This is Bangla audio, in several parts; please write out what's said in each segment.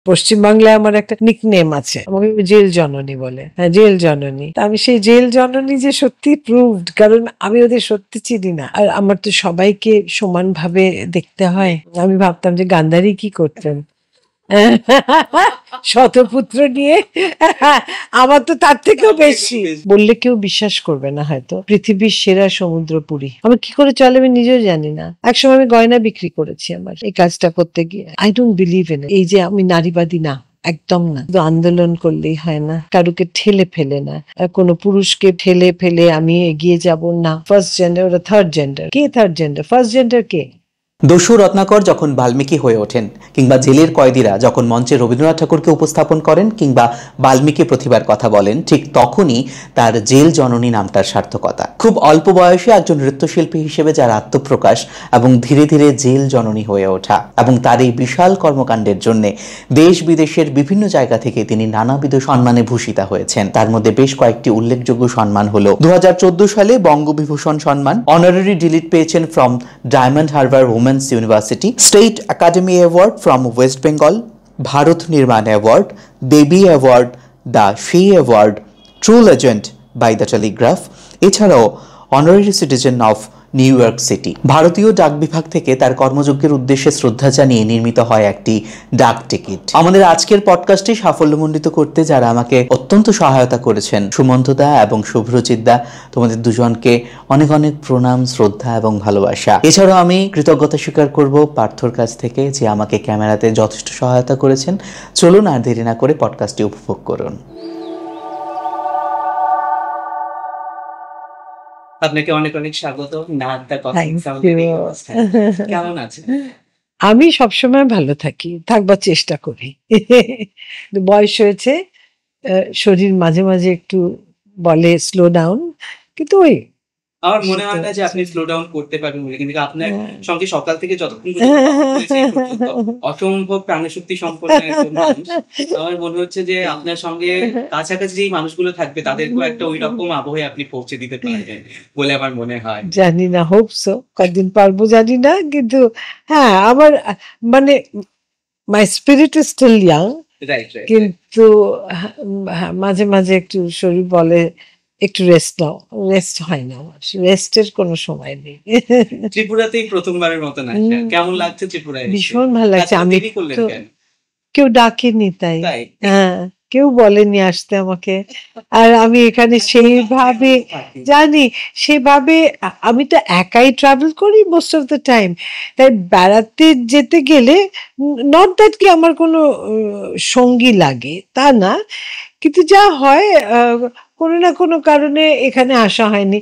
পশ্চিমবাংলায় আমার একটা নিকনেম আছে, আমাকে জেল জননী বলে। হ্যাঁ, জেল জননী। আমি সেই জেল জননী যে সত্যি প্রুভড, কারণ আমি ওদের সত্যি চিনি না। আর আমার তো সবাইকে সমানভাবে দেখতে হয়। আমি ভাবতাম যে গান্ধারী কি করতেন শতপুত্র নিয়ে, আমার তো তার থেকেও বেশি। বললে কেউ বিশ্বাস করবে না হয়তো, পৃথিবীর সেরা সমুদ্রপুরী। আমি কি করে চলে আমি নিজেও জানি না। একসময় আমি গয়না বিক্রি করেছি আমার এই কাজটা করতে গিয়ে। আই ডোন্ট বিলিভ ইন এই যে আমি নারীবাদী না, একদম না। শুধু আন্দোলন করলেই হয় না, কারুকে ঠেলে ফেলে না, কোনো পুরুষকে ঠেলে ফেলে আমি এগিয়ে যাব না। ফার্স্ট জেন্ডার ওরা থার্ড জেন্ডার। কে থার্ড জেন্ডার? ফার্স্ট জেন্ডার কে? দস্যু রত্নাকর যখন বাল্মীকি হয়ে ওঠেন, কিংবা জেলের কয়েদিরা যখন মঞ্চে রবীন্দ্রনাথ ঠাকুরকে উপস্থাপন করেন কিংবা বাল্মীকি প্রতিভার কথা বলেন, ঠিক তখনই তার জেল জননী নামটার সার্থকতা। খুব অল্প বয়সে একজন নৃত্যশিল্পী হিসেবে যার আত্মপ্রকাশ এবং ধীরে ধীরে জেল জননী হয়ে ওঠা, এবং তার এই বিশাল কর্মকাণ্ডের জন্য দেশ বিদেশের বিভিন্ন জায়গা থেকে তিনি নানাবিধ সম্মানে ভূষিতা হয়েছেন। তার মধ্যে বেশ কয়েকটি উল্লেখযোগ্য সম্মান হলো 2014 সালে বঙ্গবিভূষণ সম্মান, অনারারি ডিলিট পেয়েছেন from Diamond Harbour women's university, state academy award from West Bengal, Bharat Nirman award, baby award, the she award, true legend by the Telegraph, এছাড়াও honorary citizen of New York City. ভারতীয় ডাক বিভাগ থেকে তার কর্মযজ্ঞের উদ্দেশ্যে শ্রদ্ধা জানিয়ে নির্মিত হয় একটি ডাক টিকিট। আমাদের আজকের পডকাস্টটি সাফল্যমণ্ডিত করতে যারা আমাকে অত্যন্ত সহায়তা করেছেন, সুমন্ত দা এবং শুভ্রজিৎ দা, তোমাদের দুজনকে অনেক অনেক প্রণাম, শ্রদ্ধা এবং ভালোবাসা। এছাড়াও আমি কৃতজ্ঞতা স্বীকার করব পার্থর কাছ থেকে, যে আমাকে ক্যামেরাতে যথেষ্ট সহায়তা করেছেন। চলুন আর দেরি না করে পডকাস্টটি উপভোগ করুন। আপনাকে অনেক অনেক স্বাগত। কেমন আছেন? আমি সবসময় ভালো থাকি, থাকবার চেষ্টা করি। বয়স হয়েছে, শরীর মাঝে মাঝে একটু বলে স্লো ডাউন, কিন্তু ওই আমার মনে হয় না যে আপনি স্লো ডাউন করতে পারবেন বলে, কিন্তু আপনার সঙ্গে সকাল থেকে যতক্ষণ অসম্ভব প্রাণশক্তি সম্পন্ন একজন মানুষ। আমার মনে হচ্ছে যে আপনার সঙ্গে কাছাকাছি যেই মানুষগুলো থাকবে তাদেরকেও একটা ওই রকম আবহে আপনি পৌঁছে দিতে পারবেন বলে আমার মনে হয়। জানি না, হোপ সো, কতদিন পারবো জানি না, কিন্তু হ্যাঁ আমার মানে my spirit is still young, কিন্তু মাঝে মাঝে একটু শরীর বলে একটু রেস্ট নাও, রেস্ট হয় না, রেস্টের কোনো সময় নেই। ত্রিপুরাতেই প্রথমবারের মতো না, কেমন লাগছে ত্রিপুরায়? ভীষণ ভালো লাগছে। আমি তো কেউ ডাকেনি, তাই হ্যাঁ, কেউ বলেনি আসতে আমাকে, আর আমি এখানে সেইভাবে জানি, সেভাবে আমি তো একাই ট্রাভেল করি মোস্ট অফ দ্য টাইম, তাই বেড়াতে যেতে গেলে নট দ্যাট কি আমার কোনো সঙ্গী লাগে তা না, কিন্তু যা হয় কোনো না কোনো কারণে এখানে আসা হয়নি,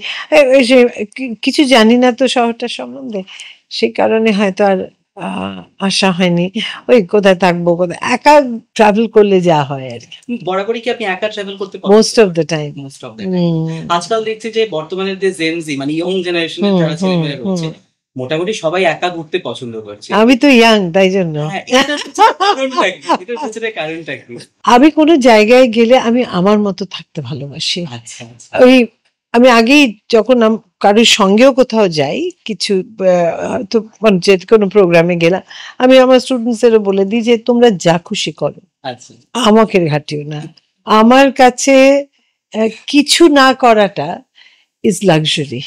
কিছু জানি না তো শহরটা সম্বন্ধে, সেই কারণে হয়তো আর আসা হয়নি। ওই কোথায় থাকবো, কোথায় একা ট্রাভেল করলে যা হয় আর কি। বরাবরই কি আপনি একা ট্রাভেল করতে পারেন? Most of the time. আজকাল দেখছি যে বর্তমানে যে জেনজি মানে ইয়ং জেনারেশনের যারা ছেলেমেয়েরা রয়েছে, মোটামুটি সবাই একা ঘুরতে পছন্দ করছে। আমি তো ইয়াং, তাই জন্য। আমি কোনো জায়গায় গেলে আমি আমার মতো থাকতে ভালোবাসি। ওই আমি আগেই যখন কারোর সঙ্গেও কোথাও যাই, কিছু তো যে কোনো প্রোগ্রামে গেলাম, আমি আমার স্টুডেন্টসেরও বলে দিই যে তোমরা যা খুশি করো, আমাকে ঘাটিও না। আমার কাছে কিছু না করাটা ইজ লাক্সারি।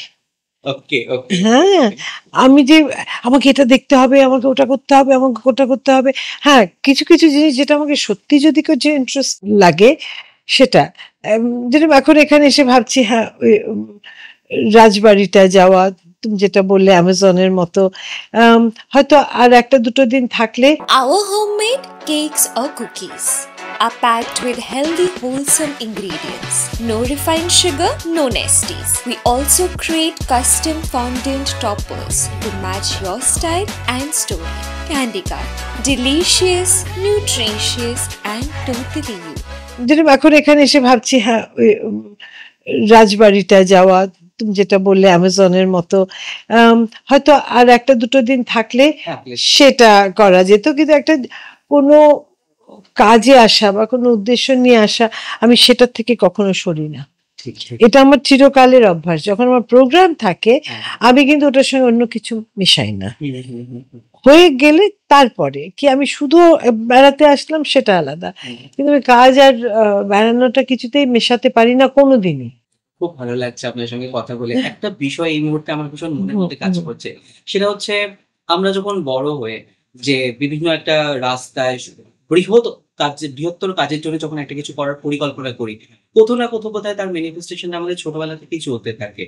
হ্যাঁ, আমি যে আমাকে এটা দেখতে হবে, আমাকে ওটা করতে হবে, আমাকে ওটা করতে হবে, হ্যাঁ কিছু কিছু জিনিস যেটা আমাকে সত্যি যদি কিছু ইন্টারেস্ট লাগে সেটা, যেরকম এখন এখানে এসে ভাবছি, হ্যাঁ ওই রাজবাড়িটা যাওয়া, তুমি যেটা বললে অ্যামাজনের মতো, হয়তো আর একটা দুটো দিন থাকলে। Our homemade cakes or cookies are packed with healthy, wholesome ingredients. No refined sugar, no nasties. We also create custom fondant toppers to match your style and story. Candika, delicious, nutritious and totally you. যেরকম এখন এখানে এসে ভাবছি, হ্যাঁ ওই রাজবাড়িটা যাওয়া, তুমি যেটা বললে অ্যামাজনের মতো, হয়তো আর একটা দুটো দিন থাকলে সেটা করা যেত, কিন্তু একটা কোনো কাজে আসা বা কোনো উদ্দেশ্য নিয়ে আসা, আমি সেটার থেকে কখনো সরি না। এটা আমার চিরকালের অভ্যাস। যখন আমার প্রোগ্রাম থাকে আমি কিন্তু ওটার সঙ্গে অন্য কিছু মিশাই না। হয়ে গেলে তারপরে কি আমি শুধু বেড়াতে আসলাম সেটা আলাদা, কিন্তু আমি কাজ আর বেড়ানোটা কিছুতেই মেশাতে পারি না কোনোদিনই। খুব ভালো লাগছে আপনার সঙ্গে কথা বলে। একটা বিষয় এই মুহূর্তে আমার ভীষণ মনের মধ্যে কাজ করছে। সেটা হচ্ছে আমরা যখন বড় হয়ে যে বিভিন্ন একটা রাস্তায় বৃহত্তর কাজের জন্য যখন একটা কিছু করার পরিকল্পনা করি, কোথাও না কোথাও বোধহয় তার ম্যানিফেস্টেশন আমাদের ছোটবেলা থেকেই চলতে থাকে।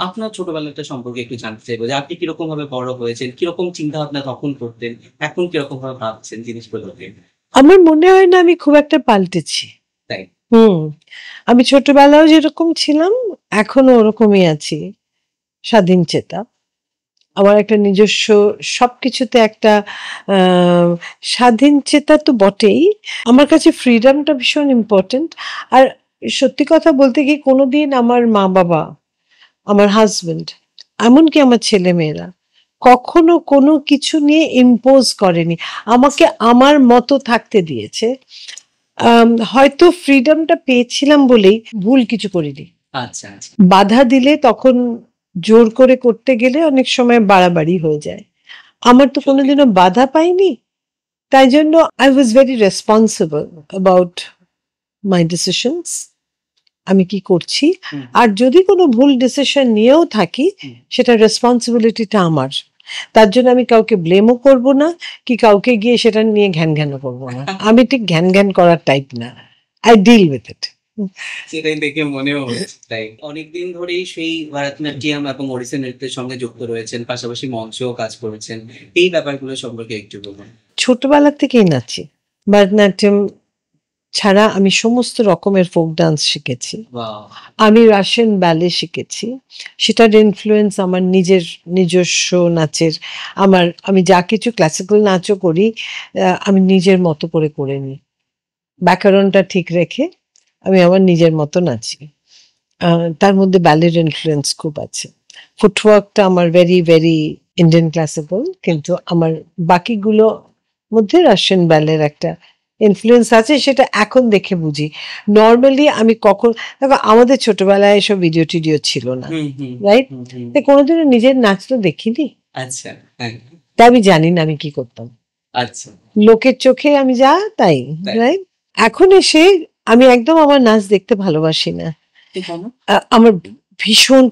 আপনার ছোটবেলাটা সম্পর্কে একটু জানতে চাইবো যে আপনি কিরকম ভাবে বড় হয়েছেন, কিরকম চিন্তা ভাবনা তখন করতেন, এখন কিরকম ভাবে ভাবছেন জিনিসগুলোকে? আমার মনে হয় না আমি খুব একটা পাল্টেছি। তাই? আমি ছোটবেলাও যেরকম ছিলাম এখনো ওরকমই আছি, স্বাধীন চেতা। আমার একটা নিজস্ব সবকিছুতে একটা স্বাধীন চেতা তো বটেই, আমার কাছে ফ্রিডমটা ভীষণ ইম্পর্টেন্ট। আর সত্যি কথা বলতে কি কোনোদিন আমার মা বাবা, আমার হাজবেন্ড, এমনকি আমার ছেলে মেয়েরা কখনো কোনো কিছু নিয়ে ইম্পোজ করেনি, আমাকে আমার মতো থাকতে দিয়েছে। হয়তো ফ্রিডমটা পেয়েছিলাম বলেই ভুল কিছু করিনি। আচ্ছা আচ্ছা। বাধা দিলে তখন জোর করে করতে গেলে অনেক সময় বাড়াবাড়ি হয়ে যায়। আমার তো কোনোদিনও বাধা পাইনি, তাই জন্য I was very responsible about my decisions, আমি কি করছি। আর যদি কোনো ভুল ডিসিশন নিয়েও থাকি সেটা রেসপন্সিবিলিটিটা আমার, তার জন্য আমি কাউকে ব্লেমও করব না, কি কাউকে গিয়ে সেটা নিয়ে ঘ্যান ঘ্যানও করবো না। আমি ঠিক ঘ্যান ঘ্যান করার টাইপ না, আই ডিল উইথ ইট। সেটাই দেখে মনেও হচ্ছে তাই। অনেকদিন ধরেই সেই ভারতনাট্যম এবং ওড়িশি নৃত্যের সঙ্গে যুক্ত রয়েছেন, পাশাপাশি মঞ্চেও কাজ করেছেন। এই ব্যাপারগুলো সম্পর্কে একটু বলুন। ছোটবেলা থেকেই নাচি, ভারতনাট্যম ছাড়া আমি সমস্ত রকমের ফোক ডান্স শিখেছি, বাহ! আমি রাশিয়ান ব্যালে শিখেছি, সেটার ইনফ্লুয়েন্স আমার নিজস্ব নাচের, আমি যা কিছু ক্লাসিক্যাল নাচও করি আমি নিজের মতো করে নিই, ব্যাকরণটা ঠিক রেখে আমি আমার নিজের মতো নাচি। তার মধ্যে ব্যালের ইনফ্লুয়েন্স খুব আছে। ফুটওয়ার্কটা আমার ভেরি ভেরি ইন্ডিয়ান ক্লাসিক্যাল, কিন্তু আমার বাকিগুলো মধ্যে রাশিয়ান ব্যালের একটা ইনফ্লুয়েন্স আছে, সেটা এখন দেখে বুঝি। নর্মালি আমি দেখো আমাদের ছোটবেলায় এসব ভিডিও টিডিও ছিল না, রাইট? কোনোদিনও নিজের নাচ তো দেখিনি, আচ্ছা, হ্যাঁ, তাই আমি জানি না আমি কি করতাম। আচ্ছা। লোকের চোখে আমি যা তাই, রাইট? এখন এসে আমি একদম আমার নাচ দেখতে ভালোবাসি না, আমার ভীষণ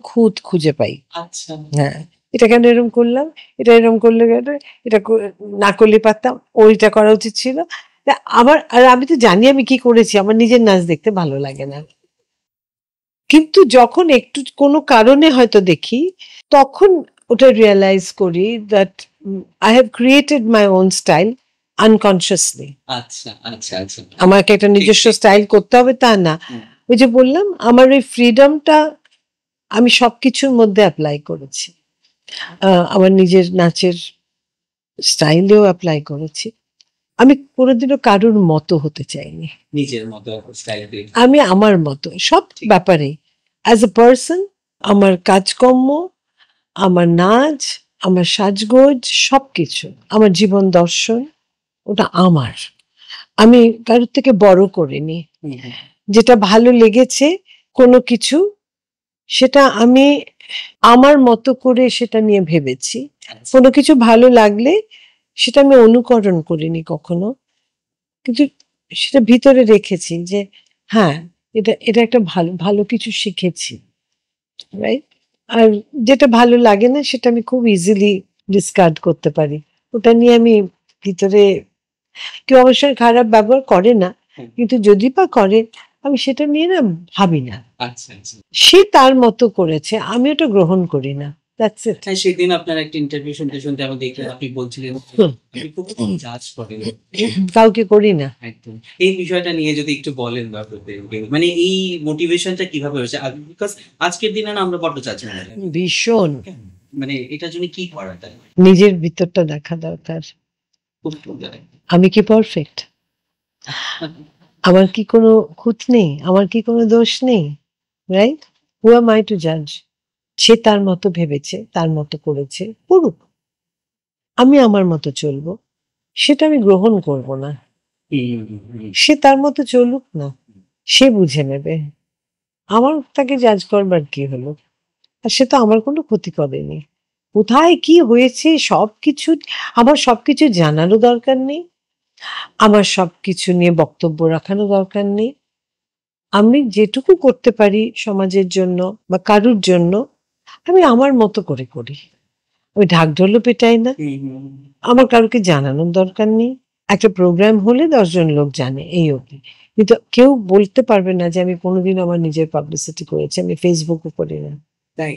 খুঁজে পাই। আচ্ছা। হ্যাঁ, এটা কেন এরকম করলাম, এটা এরকম করলে এটা না করলে পারতাম, ওইটা করা উচিত ছিল। আর আমি তো জানি আমি কি করেছি, আমার নিজের নাচ দেখতে ভালো লাগে না। কিন্তু যখন একটু কোনো কারণে হয়তো দেখি, তখন ওটা রিয়েলাইজ করি that I have created my own style unconsciously. আচ্ছা আচ্ছা আচ্ছা। আমাকে একটা নিজস্ব স্টাইল করতে হবে তা না, ওই যে বললাম আমার ওই ফ্রিডমটা আমি সবকিছুর মধ্যে অ্যাপ্লাই করেছি, আমার নিজের নাচের স্টাইলেও অ্যাপ্লাই করেছি। আমি কোনোদিনও কারোর মতো হতে চাইনি, নিজের মতো স্টাইল দিয়ে। আমি আমার মতো সব ব্যাপারে অ্যাজ এ পার্সন, আমার কাজকর্ম, আমার নাচ, আমার সাজগোজ, সবকিছু, আমার জীবন দর্শন, ওটা আমার। আমি কারোর থেকে বড় করিনি, যেটা ভালো লেগেছে কোনো কিছু সেটা আমি আমার মতো করে সেটা নিয়ে ভেবেছি। কোনো কিছু ভালো লাগলে সেটা আমি অনুকরণ করিনি কখনো, কিন্তু সেটা ভিতরে রেখেছি যে হ্যাঁ এটা একটা ভালো কিছু শিখেছি, রাইট? আর যেটা ভালো লাগে না সেটা আমি খুব ইজিলি ডিসকার্ড করতে পারি, ওটা নিয়ে আমি ভিতরে, কেউ অবশ্যই খারাপ ব্যবহার করে না, কিন্তু যদি বা করে আমি সেটা নিয়ে না ভাবি না। আচ্ছা আচ্ছা। সে তার মতো করেছে, আমি ওটা গ্রহণ করি না, দ্যাটস ইট। হ্যাঁ, সেদিন আপনার একটা ইন্টারভিউ শুনতে আমি দেখলাম, আপনি বলছিলেন আপনি খুব জাজ করেন। কাউকে করি না। একদম। এই বিষয়টা নিয়ে যদি একটু বলেন ব্যাপারটা, মানে এই মোটিভেশনটা কিভাবে হয়েছে? বিকজ আজকের দিনে না আমরা বড্ড জাজমেন্টাল। ভীষণ। মানে এটার জন্য কি করা যায়? নিজের ভিতরটা দেখা দরকার। খুব সুন্দর। আমি কি পারফেক্ট? আমার কি কোনো খুঁত নেই? আমার কি কোনো দোষ নেই? Right? Who am I to জাজ? সে তার মতো ভেবেছে, তার মতো করেছে, করুক। আমি আমার মতো চলবো, সেটা আমি গ্রহণ করব না। সে তার মতো চলুক না, সে বুঝে নেবে। আমার তাকে জাজ করবার কি হলো? আর সে তো আমার কোনো ক্ষতি করেনি। কোথায় কি হয়েছে সবকিছু, আমার সবকিছু জানারও দরকার নেই, আমার সবকিছু নিয়ে বক্তব্য রাখারও দরকার নেই। আমি যেটুকু করতে পারি সমাজের জন্য বা কারুর জন্য, আমি আমার মতো করে করি। আমি ঢাকঢোলও পেটাই না, আমার কারোকে জানানোর দরকার নেই। একটা প্রোগ্রাম হলে 10 জন লোক জানে, এই অবধি। কিন্তু কেউ বলতে পারবে না যে আমি কোনোদিন আমার নিজের পাবলিসিটি করেছি। আমি ফেসবুকও করি না। তাই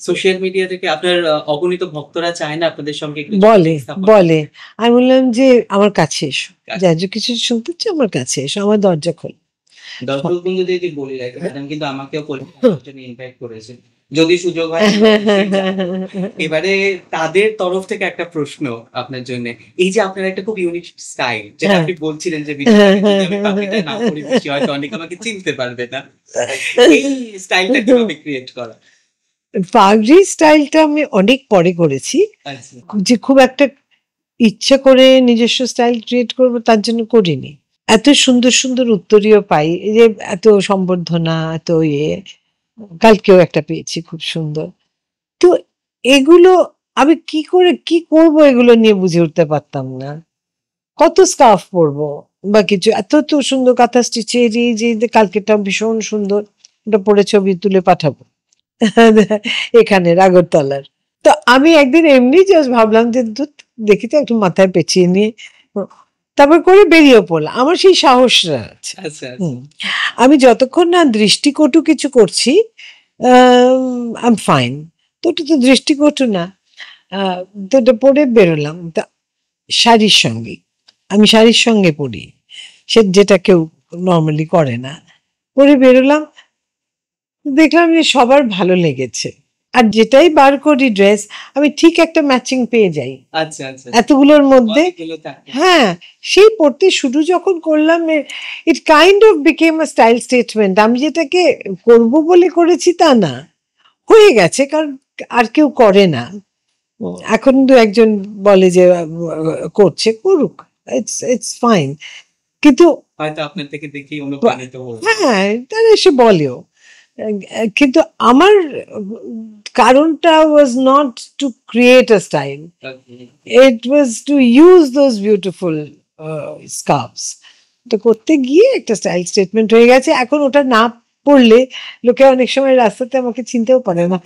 সোশ্যাল মিডিয়া থেকে আপনার অগণিত ভক্তরা চায় না আপনাদের সঙ্গে একটু বলে যোগাযোগ স্থাপন বলে আমি বললাম যে আমার কাছে এসো, কাছে। যা যা কিছু শুনতে চাও আমার কাছে এসো, আমার দরজা খোল। দর্শক বন্ধুদের যদি বলি রাখি, ম্যাডাম কিন্তু আমাকেও পরিচালনার জন্য ইনভাইট করেছেন, যদি সুযোগ হয় আমি অবশ্যই যাবো। এবারে তাদের তরফ থেকে একটা প্রশ্ন আপনার জন্য, এই যে আপনার একটা খুব ইউনিক স্টাইল, যেটা আপনি বলছিলেন যে যদি আমি পাখিটা না করি বেশি হয়তো অনেকে আমাকে চিনতে পারবে না, এই স্টাইলটা কিভাবে ক্রিয়েট করা? পাগড়ি স্টাইলটা আমি অনেক পরে করেছি, আচ্ছা যে খুব একটা ইচ্ছা করে নিজস্ব স্টাইল ক্রিয়েট করবো তার জন্য করিনি। এত সুন্দর সুন্দর উত্তরীয় পাই, এই যে এত সম্বর্ধনা, এত কালকেও একটা পেয়েছি খুব সুন্দর। তো এগুলো আমি কি করে কি করব এগুলো নিয়ে বুঝে উঠতে পারতাম না। কত স্কার্ফ পরবো বা কিছু, এত তো সুন্দর কাঁথা স্টিচের এই যে কালকেটা ভীষণ সুন্দর, ওটা পরে ছবি তুলে পাঠাবো এখানে আগরতলার। তো আমি একদিন এমনি জাস্ট ভাবলাম যে ধুৎ, দেখি তো একটু মাথায় পেঁচিয়ে নিয়ে, তারপর করে বেরিয়ে পড়লাম। আমার সেই সাহসটা আছে। আচ্ছা হুম। আমি যতক্ষণ না দৃষ্টিকটু কিছু করছি আই এম ফাইন। তো ওটা তো দৃষ্টিকটু না। তো ওটা পরে বেরোলাম, তা শাড়ির সঙ্গে, আমি শাড়ির সঙ্গে পরি, সে যেটা কেউ নর্মালি করে না। পরে বেরোলাম, দেখলাম যে সবার ভালো লেগেছে, আর যেটাই বার করি ড্রেস আমি ঠিক একটা ম্যাচিং পেয়ে যাই আচ্ছা আচ্ছা এতগুলোর মধ্যে। অনেকগুলো থাকে। হ্যাঁ, সেই পড়তে শুরু যখন করলাম, ইট kind of became a style statement. আমি যেটাকে করব বলে করেছি তা না, হয়ে গেছে, কারণ আর কেউ করে না। এখন দু একজন বলে যে করছে, করুক, ইটস ইটস ফাইন। কিন্তু হয়তো আপনার থেকে দেখেই অনুপ্রাণিত হবো। হ্যাঁ, তারা এসে বলেও, কিন্তু আমার কারণটা was not to create a style, it was to use those beautiful scarves. তো করতে গিয়ে একটা স্টাইল স্টেটমেন্ট হয়ে গেছে। এখন ওটা না পড়লে লোকে অনেক সময় রাস্তাতে আমাকে চিনতেও পারে না।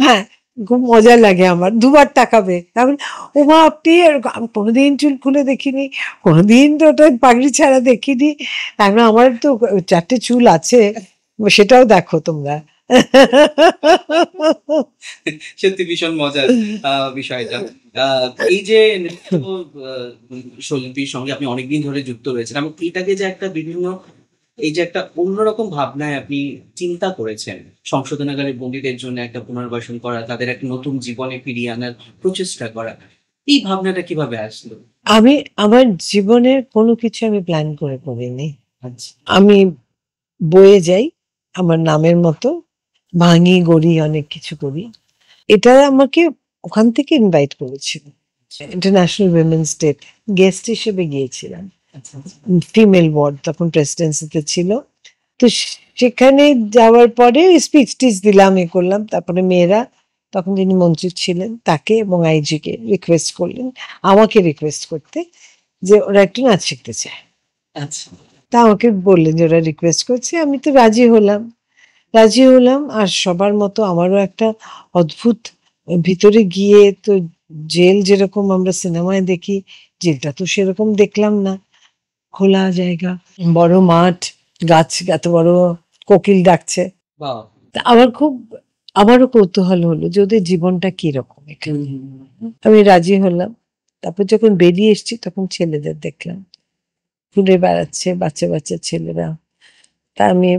হ্যাঁ, খুব মজা লাগে আমার, দুবার তাকাবে, তারপরে ও মা আপনি আমি কোনোদিন চুল খুলে দেখিনি, কোনোদিন তো ওটা পাগড়ি ছাড়া দেখিনি, তারপরে আমার তো 4টে চুল আছে, সেটাও দেখো তোমরা। সত্যি ভীষণ মজার বিষয়টা। এই যে নৃত্য শিল্পীর সঙ্গে আপনি অনেকদিন ধরে যুক্ত রয়েছেন, এবং এটাকে যে একটা বিভিন্ন, এই যে একটা অন্যরকম ভাবনায় আপনি চিন্তা করেছেন, সংশোধনাগারের বন্দীদের জন্য একটা পুনর্বাসন করা, তাদের একটা নতুন জীবনে ফিরিয়ে আনার প্রচেষ্টা করা, এই ভাবনাটা কিভাবে আসলো? আমি আমার জীবনের কোনো কিছু আমি প্ল্যান করে করিনি। আচ্ছা আমি বয়ে যাই আমার নামের মতো, ভাঙি গড়ি অনেক কিছু করি। এটা আমাকে ওখান থেকে ইনভাইট করেছিল, ইন্টারন্যাশনাল উইমেন্স ডে গেস্ট হিসেবে গিয়েছিলাম। আচ্ছা ফিমেল ওয়ার্ড তখন প্রেসিডেন্সিতে ছিল। তো সেখানে যাওয়ার পরে স্পিচ টিচ দিলাম, এ করলাম। তারপরে মেয়েরা, তখন যিনি মন্ত্রী ছিলেন তাকে এবং আইজিকে রিকোয়েস্ট করলেন, আমাকে রিকোয়েস্ট করতে, যে ওরা একটু নাচ শিখতে চায়। আচ্ছা তা আমাকে বললেন যে ওরা রিকোয়েস্ট করছে, আমি তো রাজি হলাম। আর সবার মতো আমারও একটা অদ্ভুত, ভিতরে গিয়ে তো জেল যেরকম আমরা সিনেমায় দেখি, জেলটা তো সেরকম দেখলাম না। খোলা জায়গা, বড় মাঠ, গাছ, এত বড় কোকিল ডাকছে। বাহ তা আমারও কৌতূহল হলো যে ওদের জীবনটা কিরকম এখানে। আমি রাজি হলাম। তারপর যখন বেরিয়ে এসেছি তখন ছেলেদের দেখলাম ঘুরে বেড়াচ্ছে, বাচ্চা বাচ্চা ছেলেরা। তা আমি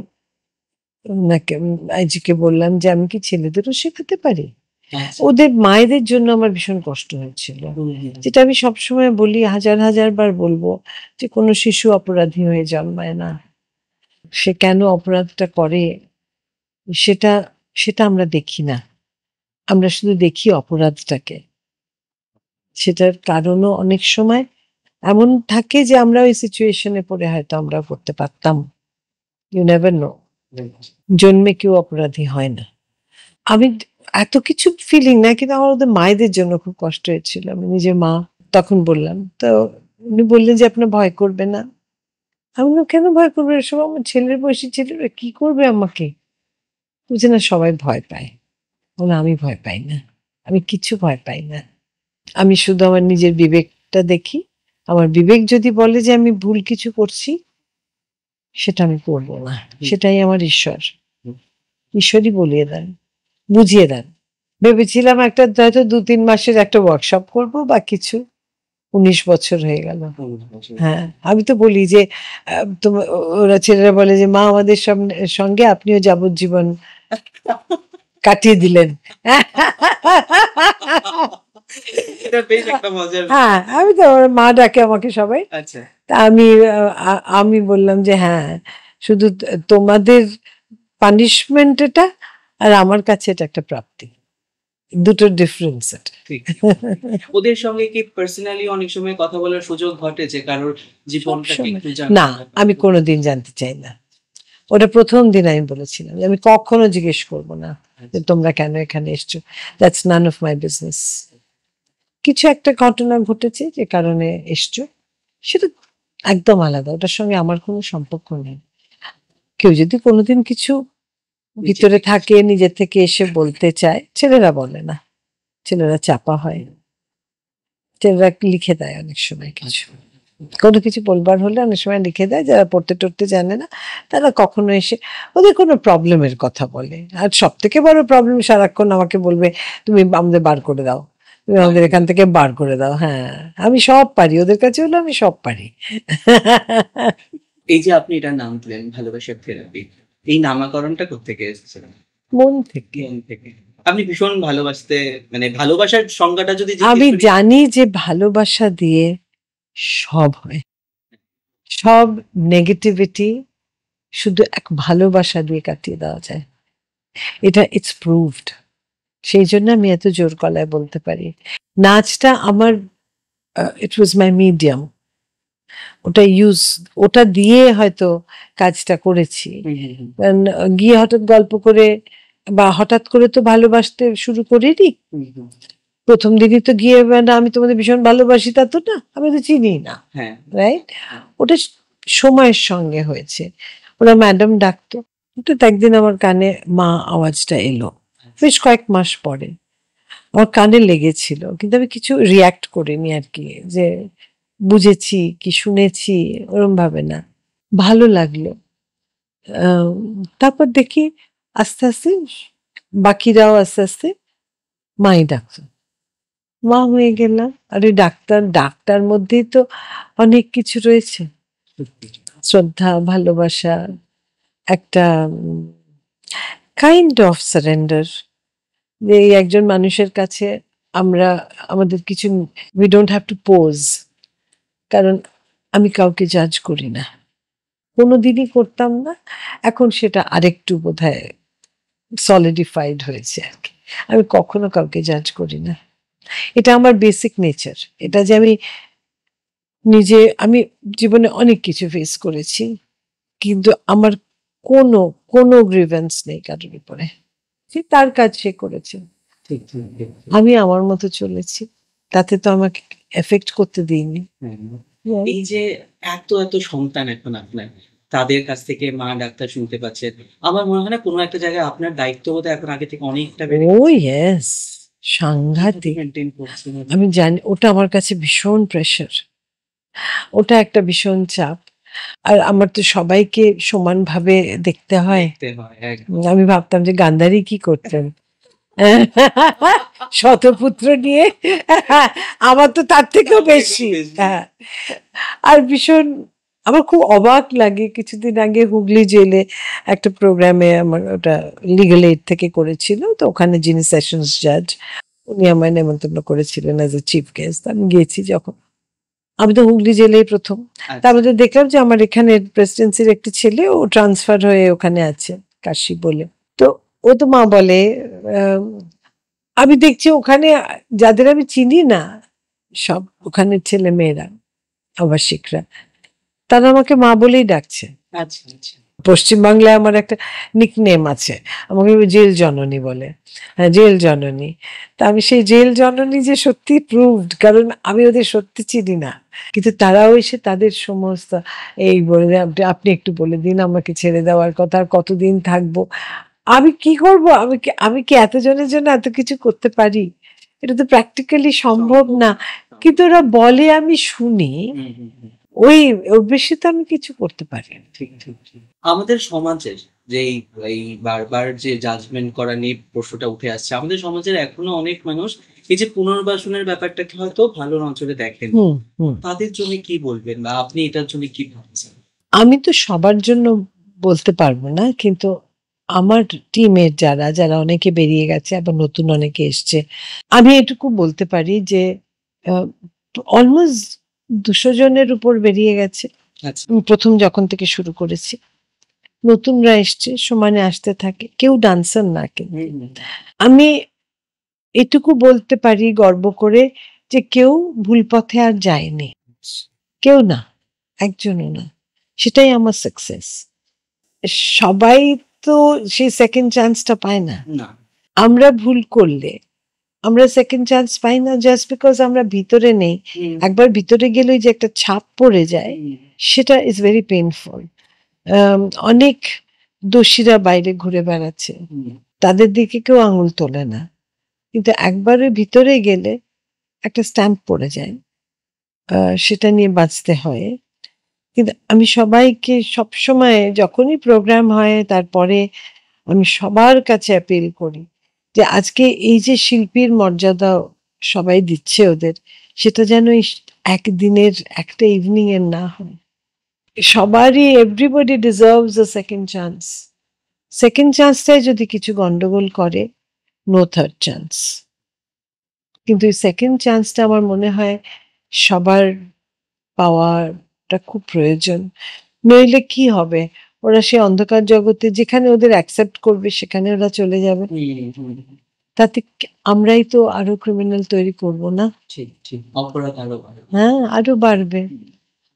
ওনাকে, আইজিকে বললাম যে আমি কি ছেলেদেরও শেখাতে পারি। ওদের মায়েদের জন্য আমার ভীষণ কষ্ট হয়েছিল, যেটা আমি সবসময় বলি, হাজার হাজার বার বলবো, যে কোনো শিশু অপরাধী হয়ে জন্মায় না। সে কেন অপরাধটা করে সেটা সেটা আমরা দেখি না, আমরা শুধু দেখি অপরাধটাকে। সেটার কারণও অনেক সময় এমন থাকে যে আমরা ওই সিচুয়েশনে পড়ে হয়তো আমরা করতে পারতাম। ইউ নেভার নো, জন্মে কেউ অপরাধী হয় না। আমি এত কিছু ফিলিং না, কিন্তু আমার ওদের মায়েদের জন্য খুব কষ্ট হয়েছিল। আমি নিজের মা তখন বললাম, তো উনি বললেন যে আপনার ভয় করবে না। আমি বললাম কেন ভয় করবে, এসব আমার ছেলের বয়সী ছেলেরা কি করবে আমাকে। বুঝে না, সবাই ভয় পায়। বলে আমি ভয় পাই না, আমি কিছু ভয় পাই না। আমি শুধু আমার নিজের বিবেকটা দেখি। আমার বিবেক যদি বলে যে আমি ভুল কিছু করছি, সেটা আমি করবো না। সেটাই আমার ঈশ্বর, ঈশ্বরই বলিয়ে দেন, বুঝিয়ে দেন। ভেবেছিলাম একটা হয়তো 2-3 মাসের একটা ওয়ার্কশপ করব বা কিছু। 19 বছর হয়ে গেল। হ্যাঁ, আমি তো বলি যে ওরা ছেলেরা বলে যে মা আমাদের সঙ্গে আপনিও যাবজ্জীবন কাটিয়ে দিলেন। এটা বেশ একটা মজার। হ্যাঁ, আমি তো আমার মা ডাকে আমাকে সবাই। আচ্ছা, তা আমি বললাম যে হ্যাঁ, শুধু তোমাদের পানিশমেন্ট এটা, আর আমার কাছে এটা একটা প্রাপ্তি, দুটোর ডিফারেন্স এটা। ঠিক। ওদের সঙ্গে কি পার্সোনালি অনেক সময় কথা বলার সুযোগ ঘটে, যে কারোর জীবনটাকে একটু জানার? না, আমি কোনোদিন জানতে চাই না। ওটা প্রথম দিন আমি বলেছিলাম যে আমি কখনো জিজ্ঞেস করবো না যে তোমরা কেন এখানে এসছো। That's none of my business. কিছু একটা ঘটনা ঘটেছে যে কারণে এসছো, সেটা একদম আলাদা, ওটার সঙ্গে আমার কোনো সম্পর্ক নেই। কেউ যদি কোনোদিন কিছু ভিতরে থাকে, নিজের থেকে এসে বলতে চায়, ছেলেরা বলে না, ছেলেরা চাপা হয়, ছেলেরা লিখে দেয় অনেক সময় কিছু, কোনো কিছু বলবার হলে অনেক সময় লিখে দেয়। যারা পড়তে টড়তে জানে না তারা কখনো এসে ওদের কোনো প্রবলেমের কথা বলে। আর সব থেকে বড় প্রবলেম, সারাক্ষণ আমাকে বলবে তুমি আমাদের বার করে দাও, তুমি আমাদের এখান থেকে বার করে দাও। হ্যাঁ, আমি সব পারি, ওদের কাছে হলো আমি সব পারি। এই যে আপনি এটা নাম দিলেন ভালোবাসার থেরাপি, এই নামকরণটা কোত্থেকে এসেছে? মন থেকে। মন থেকে। আপনি ভীষণ ভালোবাসতে, মানে ভালোবাসার সংজ্ঞাটা যদি জিজ্ঞেস আমি করি- জানি যে ভালোবাসা দিয়ে সব হয়, সব নেগেটিভিটি শুধু এক ভালোবাসা দিয়ে কাটিয়ে দেওয়া যায়। এটা ইটস প্রুভড। সেই জন্য আমি এত জোর গলায় বলতে পারি। নাচটা আমার, ইট ওয়াজ মাই মিডিয়াম। ওটা দিয়ে হয়তো কাজটা করেছি। কারণ গিয়ে হঠাৎ গল্প করে বা হঠাৎ করে তো ভালোবাসতে শুরু করিনি। প্রথম দিনই তো গিয়ে না আমি তোমাদের ভীষণ ভালোবাসি তা তো না, আমি তো চিনি না, হ্যাঁ, রাইট? ওটা সময়ের সঙ্গে হয়েছে। ওরা ম্যাডাম ডাকতো, হঠাৎ একদিন আমার কানে মা আওয়াজটা এলো, বেশ কয়েক মাস পরে আমার কানে লেগেছিল, কিন্তু আমি কিছু রিয়াক্ট করিনি আর কি, যে বুঝেছি কি শুনেছি ওরম ভাবে না। ভালো লাগলো। তারপর দেখি আস্তে আস্তে বাকিরাও আস্তে আস্তে মাই ডাকতো, মা হয়ে গেলাম। আর ওই ডাক্তার মধ্যেই তো অনেক কিছু রয়েছে, শ্রদ্ধা, ভালোবাসা, একটা কাইন্ড অফ সারেন্ডার। যে এই একজন মানুষের কাছে আমরা আমাদের কিছু, we don't have to pose. কারণ আমি কাউকে জাজ করি না, কোনোদিনই করতাম না। এখন সেটা আরেকটু বোধহয় সলিডিফাইড হয়েছে আর কি। আমি কখনো কাউকে জাজ করি না, এটা আমার বেসিক নেচার। এটা যে আমি জীবনে অনেক কিছু ফেস করেছি, কিন্তু আমার কোনো গ্রিভেন্স নেই কারোর উপরে। সে তার কাজ সে করেছে, ঠিক ঠিক ঠিক। আমি আমার মতো চলেছি, তাতে তো আমাকে এফেক্ট করতে দিইনি। হ্যাঁ। এই যে এত এত সন্তান এখন আপনার, তাদের কাছ থেকে মা ডাক্তার শুনতে পাচ্ছেন, আমার মনে হয় না কোনো একটা জায়গায় আপনার দায়িত্ব বোধহয় এখন আগে থেকে অনেকটা বেড়ে ও ইয়েস, সাংঘাতিক। মেনটেন করছেন। আমি জানি ওটা আমার কাছে ভীষণ প্রেশার, ওটা একটা ভীষণ চাপ। আর আমার তো সবাইকে সমানভাবে দেখতে হয়। দেখতে হয়, একদম। আমি ভাবতাম যে গান্ধারী কি করতেন শতপুত্র নিয়ে, আমার তো তার থেকেও বেশি। হ্যাঁ, আর ভীষণ আমার খুব অবাক লাগে, কিছুদিন আগে হুগলি জেলে একটা প্রোগ্রামে আমার ওটা লিগ্যাল এইড থেকে করেছিল, তো ওখানে যিনি সেশনস জাজ উনি আমায় নেমন্তন্ন করেছিলেন অ্যাজ এ চিফ গেস্ট। আমি গিয়েছি যখন, আমি তো হুগলি জেলেই প্রথম। তার মধ্যে দেখলাম যে আমার এখানে প্রেসিডেন্সির একটি ছেলে, ও ট্রান্সফার হয়ে ওখানে আছে কাশি বলে। তো ও তো মা বলে, আমি দেখছি ওখানে যাদের আমি চিনি না সব ওখানের ছেলে মেয়েরা আবাসিকরা, তারা আমাকে মা বলেই ডাকছে। আচ্ছা আচ্ছা। পশ্চিমবাংলায় আমার একটা নিকনেম আছে, আমাকে জেল জননী বলে। হ্যাঁ, জেল জননী। তা আমি সেই জেল জননী যে সত্যি প্রুভড, কারণ আমি ওদের সত্যি চিনি না, কিন্তু তারাও এসে তাদের সমস্ত এই বলে আপনি একটু বলে দিন আমাকে ছেড়ে দেওয়ার কথা, আর কতদিন থাকবো। আমি কি করব? আমি কি এতজনের জন্য এত কিছু করতে পারি? এটা তো প্র্যাকটিক্যালি সম্ভব না, কিন্তু ওরা বলে আমি শুনি, ওর বেশি তো আমি কিছু করতে পারি না। ঠিক ঠিক ঠিক। আমাদের সমাজের যে এই বারবার যে জাজমেন্ট করা নিয়ে প্রশ্নটা উঠে আসছে, আমাদের সমাজের এখনো অনেক মানুষ এই যে পুনর্বাসনের ব্যাপারটাকে হয়তো ভালো নজরে দেখেন। তাদের জন্য কি বলবেন, বা আপনি এটার জন্য কি ভাবছেন? আমি তো সবার জন্য বলতে পারবো না, কিন্তু আমার টিমের যারা অনেকে বেরিয়ে গেছে, আবার নতুন অনেকে এসছে, আমি এটুকু বলতে পারি যে অলমোস্ট 200 জনের উপর বেরিয়ে গেছে। আচ্ছা। প্রথম যখন থেকে শুরু করেছি, নতুনরা এসছে, সমানে আসতে থাকে, কেউ ডান্সার না। কিন্তু আমি এটুকু বলতে পারি গর্ব করে যে কেউ ভুল পথে আর যায়নি, কেউ না, একজনও না। সেটাই আমার সাকসেস। সবাই তো সেই সেকেন্ড চান্সটা পায় না। আমরা ভুল করলে আমরা সেকেন্ড চান্স পাই না, জাস্ট বিকজ আমরা ভিতরে নেই। একবার ভিতরে গেলে যে একটা ছাপ পড়ে যায়, সেটা ইজ ভেরি পেইনফুল। অনেক দোষীরা বাইরে ঘুরে বেড়াচ্ছে, তাদের দিকে কেউ আঙুল তোলে না, কিন্তু একবারে ভিতরে গেলে একটা স্ট্যাম্প পড়ে যায়, সেটা নিয়ে বাঁচতে হয়। কিন্তু আমি সবাইকে সবসময়, যখনই প্রোগ্রাম হয় তারপরে আমি সবার কাছে অ্যাপিল করি যে আজকে এই যে শিল্পীর মর্যাদা সবাই দিচ্ছে ওদের, সেটা যেন একদিনের একটা ইভিনিং এর না হয়। সবারই, everybody deserves a second chance. Second চান্সটাই যদি কিছু গন্ডগোল করে, নো থার্ড চান্স। কিন্তু এই সেকেন্ড চান্সটা আমার মনে হয় সবার পাওয়াটা খুব প্রয়োজন। নইলে কি হবে, ওরা সে অন্ধকার জগতে যেখানে ওদের অ্যাকসেপ্ট করবে সেখানে ওরা চলে যাবে। তাতে আমরাই তো আরো ক্রিমিনাল তৈরি করব না? ঠিক ঠিক, অপরাধ আরো বাড়বে। হ্যাঁ, আরো বাড়বে,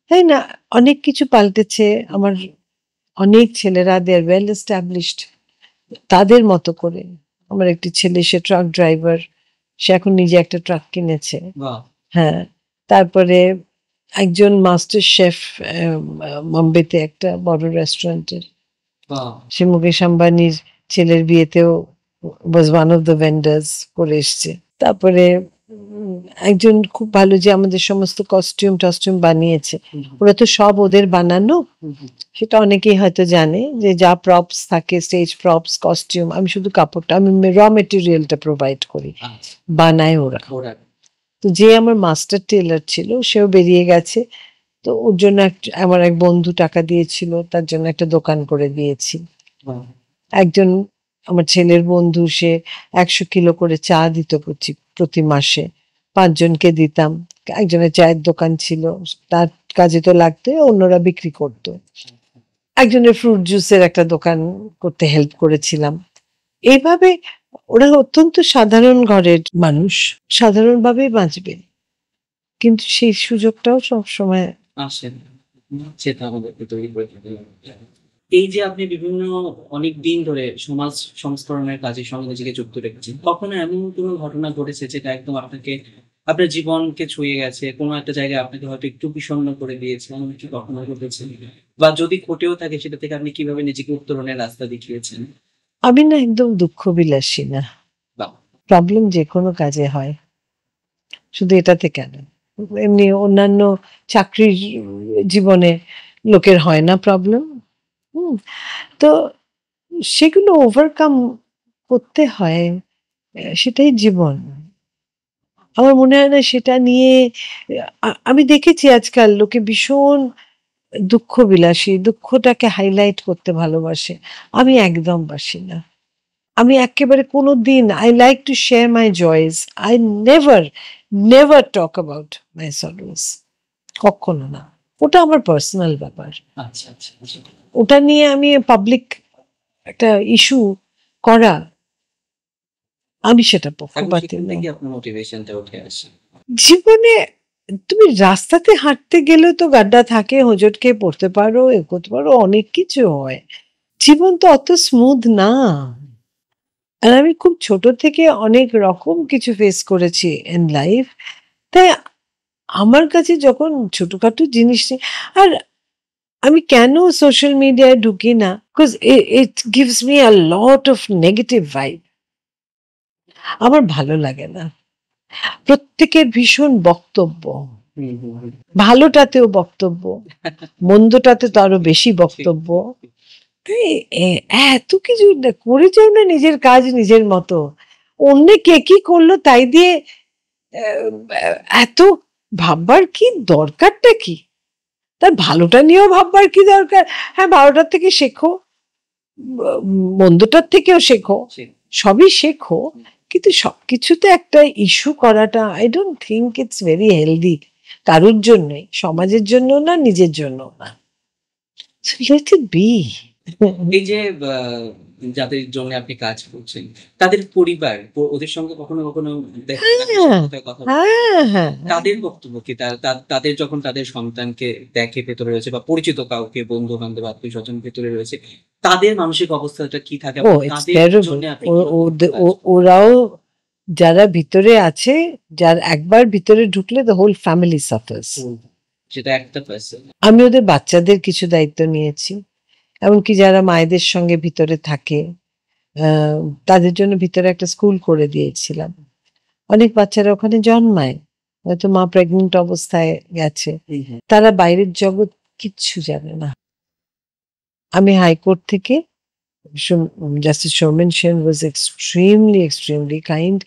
তাই না? অনেক কিছু পাল্টেছে। আমার অনেক ছেলেরা, দে আর ওয়েল এস্টাবলিশড তাদের মতো করে। আমার একটি ছেলে, সে ট্রাক ড্রাইভার, সে এখন নিজে একটা ট্রাক কিনেছে। হ্যাঁ, তারপরে একজন মাস্টার শেফ মুম্বাইতে একটা বড় রেস্টুরেন্টের, সে মুকেশ আম্বানির ছেলের বিয়েতেও was one of the vendors করে এসছে। তারপরে একজন খুব ভালো, যে আমাদের সমস্ত কস্টিউম বানিয়েছে, ওরা তো সব ওদের বানানো। সেটা অনেকেই হয়তো জানে যে যা প্রপস থাকে, স্টেজ প্রপস, কস্টিউম, আমি শুধু কাপড়টা, আমি র মেটেরিয়ালটা প্রোভাইড করি, বানায় ওরা। তো যে আমার মাস্টার টেলার ছিল, সেও বেরিয়ে গেছে। তো ওর জন্য আমার এক বন্ধু টাকা দিয়েছিল, তার জন্য একটা দোকান করে দিয়েছি। একজন আমার ছেলের বন্ধু, সে 100 কিলো করে চা দিত প্রতি মাসে, 5 জনকে দিতাম। একজনের চায়ের দোকান ছিল, তার কাজে তো লাগতো, অন্যরা বিক্রি করতো। একজনের ফ্রুট জুসের একটা দোকান করতে হেল্প করেছিলাম। এইভাবে ওরা অত্যন্ত সাধারণ ঘরের মানুষ, সাধারণভাবেই বাঁচবে, কিন্তু সেই সুযোগটাও সবসময় আসে না, সেটা আমাদেরকে তৈরি করে দিতে হবে। এই যে আপনি বিভিন্ন অনেক দিন ধরে সমাজ সংস্করণের কাজের সঙ্গে নিজেকে যুক্ত রেখেছেন, কখনো এমন কোনো ঘটনা ঘটেছে যেটা একদম আপনাকে, আপনার জীবনকে ছুঁয়ে গেছে, কোনো একটা জায়গায় আপনাকে হয়তো একটু বিষণ্ণ করে দিয়েছে, এমন কি কখনো ঘটেছে? বা যদি ঘটেও থাকে, সেটা থেকে আপনি কিভাবে নিজেকে উত্তরণের রাস্তা দেখিয়েছেন? আমি না একদম দুঃখ বিলাসী না। প্রবলেম যে কোনো কাজে হয়, শুধু এটাতে কেন, এমনি অন্যান্য চাকরির জীবনে লোকের হয় না প্রবলেম? তো সেগুলো ওভারকাম করতে হয়, সেটাই জীবন। আমার মনে হয় না সেটা নিয়ে, আমি দেখেছি আজকাল লোকে ভীষণ দুঃখ বিলাসী, দুঃখটাকে হাইলাইট করতে ভালোবাসে। আমি একদম বাসি না। আমি একেবারে কোনো দিন, I like to share my joys, I never talk about my sorrows, কখনো না। ওটা আমার পার্সোনাল ব্যাপার। আচ্ছা আচ্ছা, ওটা নিয়ে আমি পাবলিক একটা ইস্যু করা, আমি সেটা পক্ষপাতী না। আপনার মোটিভেশনটা উঠে আসে জীবনে তুমি রাস্তাতে হাঁটতে গেলেও তো গাড্ডা থাকে, হোঁচট খেয়ে পড়তে পারো, এ করতে পারো, অনেক কিছু হয়। জীবন তো অত স্মুথ না। আর আমি খুব ছোট থেকে অনেক রকম কিছু ফেস করেছি ইন লাইফ, তাই আমার কাছে যখন ছোটখাটো জিনিস আর আমি কেন সোশ্যাল মিডিয়ায় ঢুকি না, because it gives me a lot of negative vibe. আমার ভালো লাগে না। প্রত্যেকের ভীষণ বক্তব্য, ভালোটাতেও বক্তব্য, মন্দটাতে তো আরো বেশি বক্তব্য। তাই এত কিছু করে যাও না, নিজের কাজ নিজের মতো। অন্য কে কি করলো তাই দিয়ে এত ভাববার কি দরকারটা কি? তার ভালোটা নিয়েও ভাববার কি দরকার? হ্যাঁ, ভালোটার থেকে শেখো, মন্দটার থেকেও শেখো, সবই শেখো, কিন্তু সবকিছুতে একটা ইস্যু করাটা I don't think it's very healthy, কারোর জন্যই, সমাজের জন্য না, নিজের জন্য না। Let it be. এই যে যাদের জন্য আপনি কাজ করছেন, তাদের পরিবার, ওদের সঙ্গে কখনো কখনো কথা তাদের বক্তব্য কি? তাদের যখন তাদের সন্তানকে দেখে ভেতরে রয়েছে, বা পরিচিত কাউকে, বন্ধু বান্ধব, আত্মীয় স্বজন ভেতরে রয়েছে, তাদের মানসিক অবস্থাটা কি থাকে? ওরাও যারা ভিতরে আছে, যার একবার ভিতরে ঢুকলে দ্য হোল ফ্যামিলি সাফার্স। সেটা একটা পার্সন। আমি ওদের বাচ্চাদের কিছু দায়িত্ব নিয়েছি, এমনকি যারা মায়েদের সঙ্গে ভিতরে থাকে তাদের জন্য ভিতরে একটা স্কুল করে দিয়েছিলাম। অনেক বাচ্চারা ওখানে জন্মায়, হয়তো মা প্রেগনেন্ট অবস্থায় গেছে, তারা বাইরের জগৎ কিচ্ছু জানে না। আমি হাইকোর্ট থেকে, জাস্টিস সৌমেন সেন ওয়াজ এক্সট্রিমলি কাইন্ড,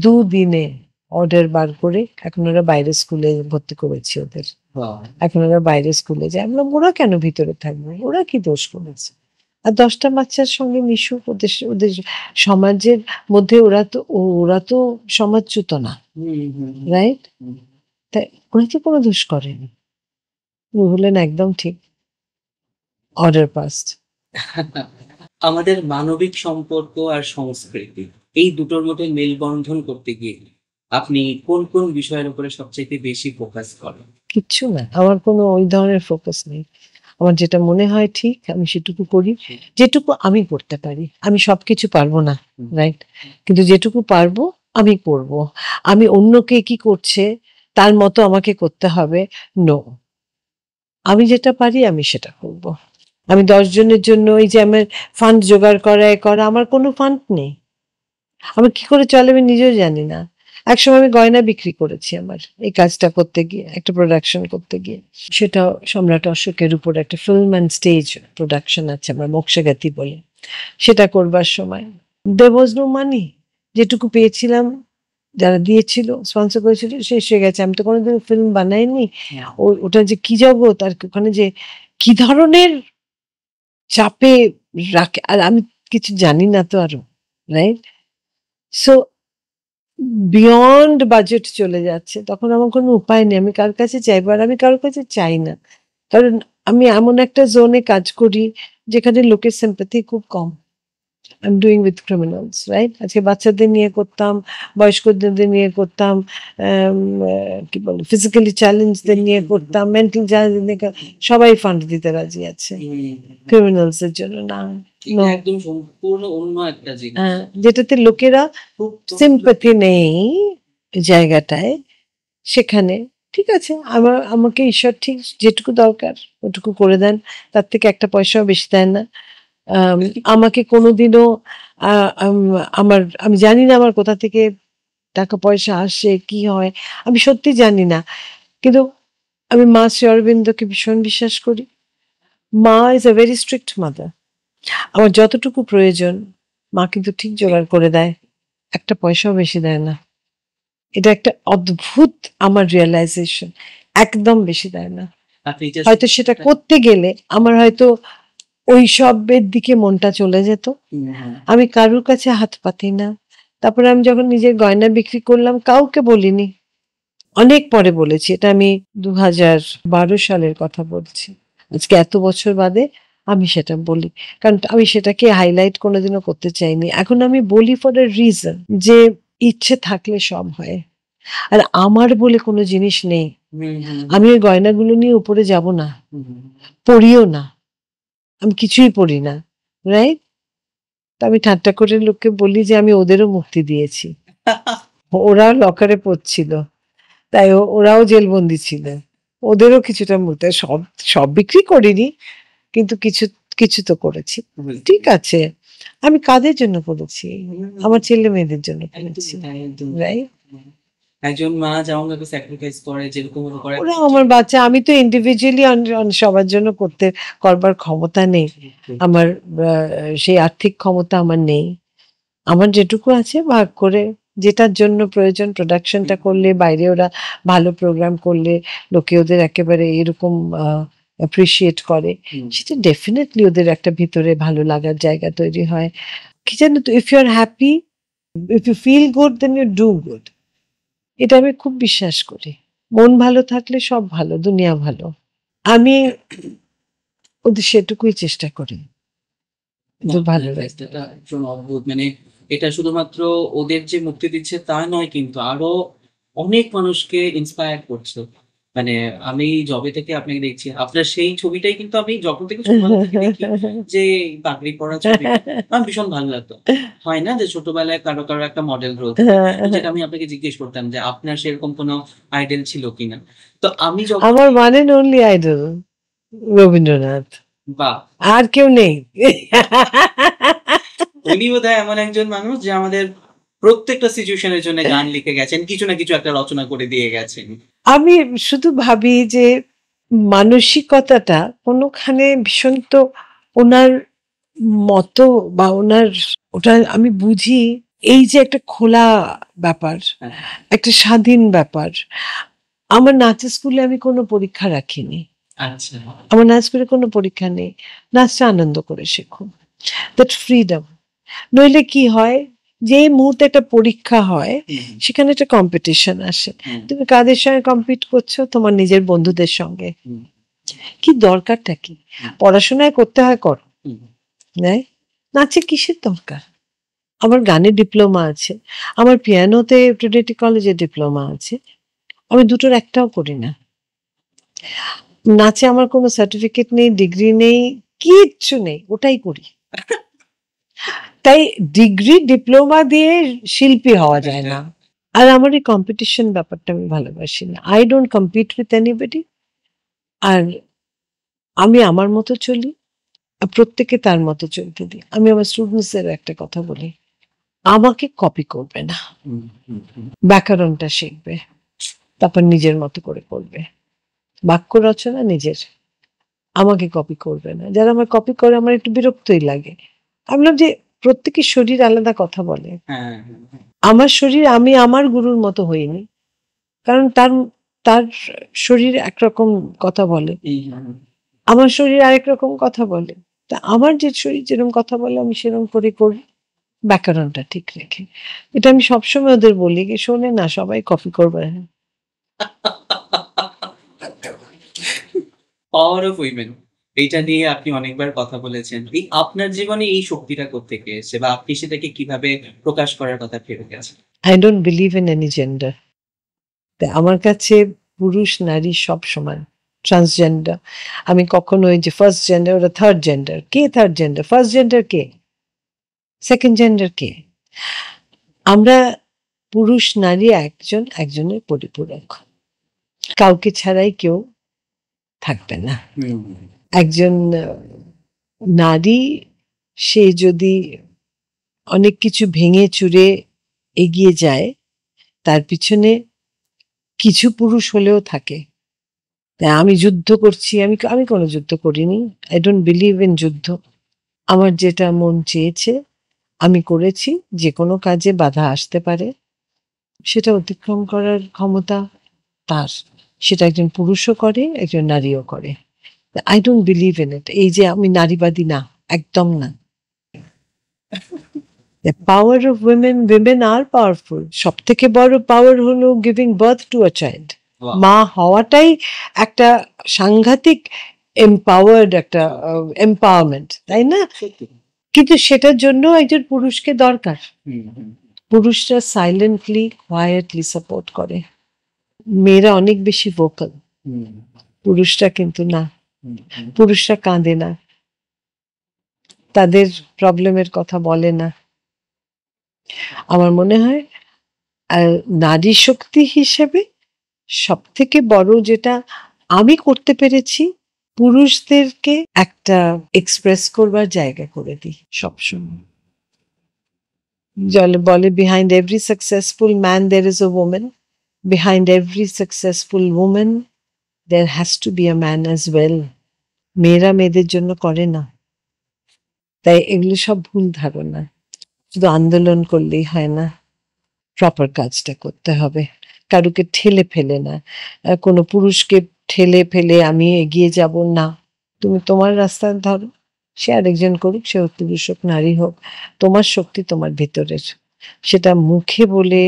2 দিনে অর্ডার বার করে এখন ওরা বাইরে স্কুলে ভর্তি করেছি ওদের। এখন ওরা বাইরে স্কুলে যায়। আমরা ওরা কেন ভিতরে থাকবে? ওরা কি দোষ করেছে? আর 10টা বাচ্চার সঙ্গে মিশুক, ওদের সমাজের মধ্যে ওরা তো সমাজচ্যুত না, রাইট? তাই ওরা তো কোনো দোষ করেনি। বললেন একদম ঠিক, অর্ডার পাস্ট। আমাদের মানবিক সম্পর্ক আর সংস্কৃতি, এই দুটোর মধ্যে মেলবন্ধন করতে গিয়ে আপনি কোন কোন বিষয়ের উপরে সবচেয়ে বেশি ফোকাস করেন? কিচ্ছু না, আমার কোনো ওই ধরনের ফোকাস নেই। আমার যেটা মনে হয় ঠিক আমি সেটুকু করি, যেটুকু আমি করতে পারি। আমি সবকিছু পারবো না, রাইট? কিন্তু যেটুকু পারবো আমি করব। আমি অন্যকে কি করছে তার মতো আমাকে করতে হবে, নো। আমি যেটা পারি আমি সেটা করব। আমি 10 জনের জন্য এই যে আমার ফান্ড জোগাড় করা, আমার কোনো ফান্ড নেই। আমার কি করে চলে আমি নিজেও জানি না। একসময় আমি গয়না বিক্রি করেছি আমার এই কাজটা করতে গিয়ে, একটা প্রোডাকশন করতে গিয়ে। সেটা সম্রাট অশোকের উপর একটা ফিল্ম অ্যান্ড স্টেজ প্রোডাকশন আছে আমার, মোক্ষাগাতি বলে। সেটা করবার সময় দেয়ার ওয়াজ নো মানি। যেটুকু পেয়েছিলাম, যারা দিয়েছিল, স্পন্সর করেছিল, শেষ হয়ে গেছে। আমি তো কোনোদিন ফিল্ম বানাইনি। ওটা যে কি জগৎ, আর ওখানে যে কি ধরনের চাপে রাখে, আর আমি কিছু জানি না তো আরো, রাইট? সো বিয়ন্ড বাজেট চলে যাচ্ছে, তখন আমার কোনো উপায় নেই। আমি কার কাছে চাইবো? আর আমি কারোর কাছে চাই না, কারণ আমি এমন একটা জোনে কাজ করি যেখানে লোকের সিম্প্যাথি খুব কম। I am doing with criminals, right? আজকে বাচ্চাদের নিয়ে করতাম, বয়স্কদের নিয়ে করতাম, কি বলে, ফিজিক্যালি চ্যালেঞ্জদের নিয়ে করতাম, মেন্টাল চ্যালেঞ্জ নিয়ে, সবাই ফান্ড দিতে রাজি আছে। ক্রিমিনালস এর জন্য না, একদম সম্পূর্ণ অন্য একটা জিনিস, যেটাতে লোকেরা সিম্প্যাথি নেই জায়গাটায়, সেখানে ঠিক আছে। আমাকে ঈশ্বর ঠিক যেটুকু দরকার ওটুকু করে দেন, তার থেকে একটা পয়সাও বেশি দেন না। আমাকে কোনোদিনও আমি জানি না আমার কোথা থেকে টাকা পয়সা আসে, কি হয়, আমি সত্যি জানি না। কিন্তু আমি মা শ্রী অরবিন্দকে ভীষণ বিশ্বাস করি। মা is a very strict mother. আমার যতটুকু প্রয়োজন মা কিন্তু ঠিক জোগাড় করে দেয়, একটা পয়সাও বেশি দেয় না। এটা একটা অদ্ভুত আমার রিয়েলাইজেশন, একদম বেশি দেয় না। হয়তো সেটা করতে গেলে আমার হয়তো ওই সবের দিকে মনটা চলে যেত। আমি কারুর কাছে হাত পাতি না। তারপরে আমি যখন নিজের গয়না বিক্রি করলাম কাউকে বলিনি, অনেক পরে বলেছি। এটা আমি 2012 সালের কথা বলছি, আজকে এত বছর বাদে আমি সেটা বলি, কারণ আমি সেটাকে হাইলাইট কোনোদিনও করতে চাইনি। এখন আমি বলি ফর এ রিজন, যে ইচ্ছে থাকলে সব হয়। আর আমার বলে কোনো জিনিস নেই। আমি ওই গয়নাগুলো নিয়ে উপরে যাব না, পড়িও না, আমি কিছুই পড়ি না, রাইট? আমি ঠাট্টা করে লোককে বলি যে আমি ওদেরও মুক্তি দিয়েছি, ওরাও লকারে পড়ছিল, তাই ওরাও জেলবন্দি ছিল, ওদেরও কিছুটা মুক্তি, সব সব বিক্রি করিনি, কিন্তু কিছু কিছু তো করেছি। ঠিক আছে, আমি কাদের জন্য করেছি? আমার ছেলে মেয়েদের জন্য করেছি, রাইট? একজন মা যেমন স্যাক্রিফাইস করে, যেরকম করে, ওরা আমার বাচ্চা, আমি তো ইন্ডিভিজুয়ালি সবার জন্য করবার ক্ষমতা নেই, আমার সেই আর্থিক ক্ষমতা আমার নেই। আমার যেটুকু আছে ভাগ করে, যেটার জন্য প্রয়োজন, প্রোডাকশনটা করলে, বাইরে ওরা ভালো প্রোগ্রাম করলে লোকে ওদের একেবারে এরকম অ্যাপ্রিসিয়েট করে, সেটা ডেফিনেটলি ওদের একটা ভিতরে ভালো লাগার জায়গা তৈরি হয়। কি জানো তো, if you are happy, if you feel good, then you do good. এটা আমি খুব বিশ্বাস করি। মন ভালো থাকলে সব ভালো, দুনিয়া ভালো। আমি ওদের সেটুকুই চেষ্টা করি, ভালো রাখতে। এটা ভীষণ অদ্ভুত, মানে এটা শুধুমাত্র ওদের যে মুক্তি দিচ্ছে তা নয়, কিন্তু আরো অনেক মানুষকে ইন্সপায়ার করছে। মানে আমি যবে থেকে আপনাকে দেখছি, আপনার সেই ছবিটাই কিন্তু আমি যখন থেকে ছোটবেলা থেকে দেখি, যে পাগড়ি পরা ছবি, আমার ভীষণ ভালো লাগতো। হয় না যে ছোটবেলায় কারো কারো একটা মডেল রোল, যেটা আমি আপনাকে জিজ্ঞেস করতাম যে আপনার সেরকম কোনো আইডল ছিল কিনা। তো আমি যখন, আমার one and only idol Rabindranath, বা আর কেউ নেই। উনি বোধহয় এমন একজন মানুষ যে আমাদের প্রত্যেকটা সিচুয়েশনের জন্য গান লিখে গেছেন, কিছু না কিছু একটা রচনা করে দিয়ে গেছেন। আমি শুধু ভাবি যে মানসিকতাটা কোনোখানে ভীষণ, তো ওনার মতো বা ওনার, ওটা আমি বুঝি, এই যে একটা খোলা ব্যাপার, একটা স্বাধীন ব্যাপার। আমার নাচের স্কুলে আমি কোনো পরীক্ষা রাখিনি, আচ্ছা, আমার নাচ স্কুলে কোনো পরীক্ষা নেই, নাচটা আনন্দ করে শেখো, দ্যাট ফ্রিডম। নইলে কি হয়, যে মুহূর্তে একটা পরীক্ষা হয় সেখানে একটা কম্পিটিশন আসে, তুমি কাদের সঙ্গে কম্পিট করছো? তোমার নিজের বন্ধুদের সঙ্গে। কি দরকারটা কি? পড়াশোনায় করতে হয় কর, নাচে কিসের দরকার? আমার গানে ডিপ্লোমা আছে, আমার পিয়ানোতে ট্রিনিটি কলেজে ডিপ্লোমা আছে, আমি দুটোর একটাও করি না। নাচে আমার কোনো সার্টিফিকেট নেই, ডিগ্রি নেই, কিচ্ছু নেই, ওটাই করি। তাই ডিগ্রি ডিপ্লোমা দিয়ে শিল্পী হওয়া যায় না। আর আমার এই কম্পিটিশন ব্যাপারটা আমি ভালোবাসি না। I don't compete with anybody. আর আমি আমার মতো চলি, আর প্রত্যেকে তার মতো চলতে দিই। আমি আমার স্টুডেন্টসদের একটা কথা বলি, আমাকে কপি করবে না, ব্যাকরণটা শিখবে, তারপর নিজের মতো করে করবে, বাক্য রচনা নিজের, আমাকে কপি করবে না। যারা আমার কপি করে আমার একটু বিরক্তই লাগে। আমি বললাম যে প্রত্যেকের শরীর আলাদা কথা বলে, আমার শরীর, আমি আমার গুরুর মতো হইনি, কারণ তার তার শরীর একরকম কথা বলে, আমার শরীর আরেক রকম কথা বলে। তা আমার যে শরীর যেরকম কথা বলে আমি সেরকম করে করি, ব্যাকরণটা ঠিক রেখে। এটা আমি সবসময় ওদের বলি, শোনে না, সবাই কপি করবে। পাওয়ার অফ উইমেন, এইটা নিয়ে আপনি অনেকবার কথা বলেছেন। এই আপনার জীবনে এই শক্তিটা কোত্থেকে এসেছে, বা আপনি সেটাকে কিভাবে প্রকাশ করার কথা ভেবে গেছেন? I don't believe in any gender. আমার কাছে পুরুষ নারী সব সমান, ট্রান্সজেন্ডার। আমি কখনো ওই যে ফার্স্ট জেন্ডার, ওরা থার্ড জেন্ডার, কে থার্ড জেন্ডার? ফার্স্ট জেন্ডার কে? সেকেন্ড জেন্ডার কে? আমরা পুরুষ নারী একজন একজনের পরিপূরক, কাউকে ছাড়াই কেউ থাকবে না। একজন নারী, সে যদি অনেক কিছু ভেঙে চুরে এগিয়ে যায়, তার পিছনে কিছু পুরুষ হলেও থাকে। আমি যুদ্ধ করছি, আমি কোনো যুদ্ধ করিনি। আই ডোন্ট বিলিভ ইন যুদ্ধ। আমার যেটা মন চেয়েছে আমি করেছি। যে কোনো কাজে বাধা আসতে পারে, সেটা অতিক্রম করার ক্ষমতা তার। সেটা একজন পুরুষও করে, একজন নারীও করে। I don't believe in it. এই যে আমি নারীবাদী না, একদম না। The power of women, women are powerful. সব থেকে বড় পাওয়ার হলো giving birth to a child. মা হওয়াটাই একটা সাংঘাতিক এম্পাওয়ার্ড, একটা এম্পাওয়ারমেন্ট, তাই না? কিন্তু সেটার জন্য একজন পুরুষকে দরকার। পুরুষরা সাইলেন্টলি কোয়াইটলি সাপোর্ট করে, মেয়েরা অনেক বেশি ভোকাল, পুরুষরা কিন্তু না। পুরুষরা কাঁদে না, তাদের প্রবলেমের কথা বলে না। আমার মনে হয় নারী শক্তি হিসেবে সব থেকে বড় যেটা আমি করতে পেরেছি, পুরুষদেরকে একটা এক্সপ্রেস করবার জায়গা করে দিই সবসময়। বলে behind every successful man there is a women, behind every successful women there has to be a man as well. মেয়েরা মেয়েদের জন্য করে না, তাই এগুলো সব ভুল ধারণা। শুধু আন্দোলন করলেই হয় না, প্রপার কাজটা করতে হবে, কারুকে ঠেলে ফেলে না, কোনো পুরুষকে ঠেলে ফেলে আমি এগিয়ে যাব না। তুমি তোমার রাস্তা ধরো, সে আরেকজন করুক, সে পুরুষ হোক নারী হোক, তোমার শক্তি তোমার ভিতরের, সেটা মুখে বলে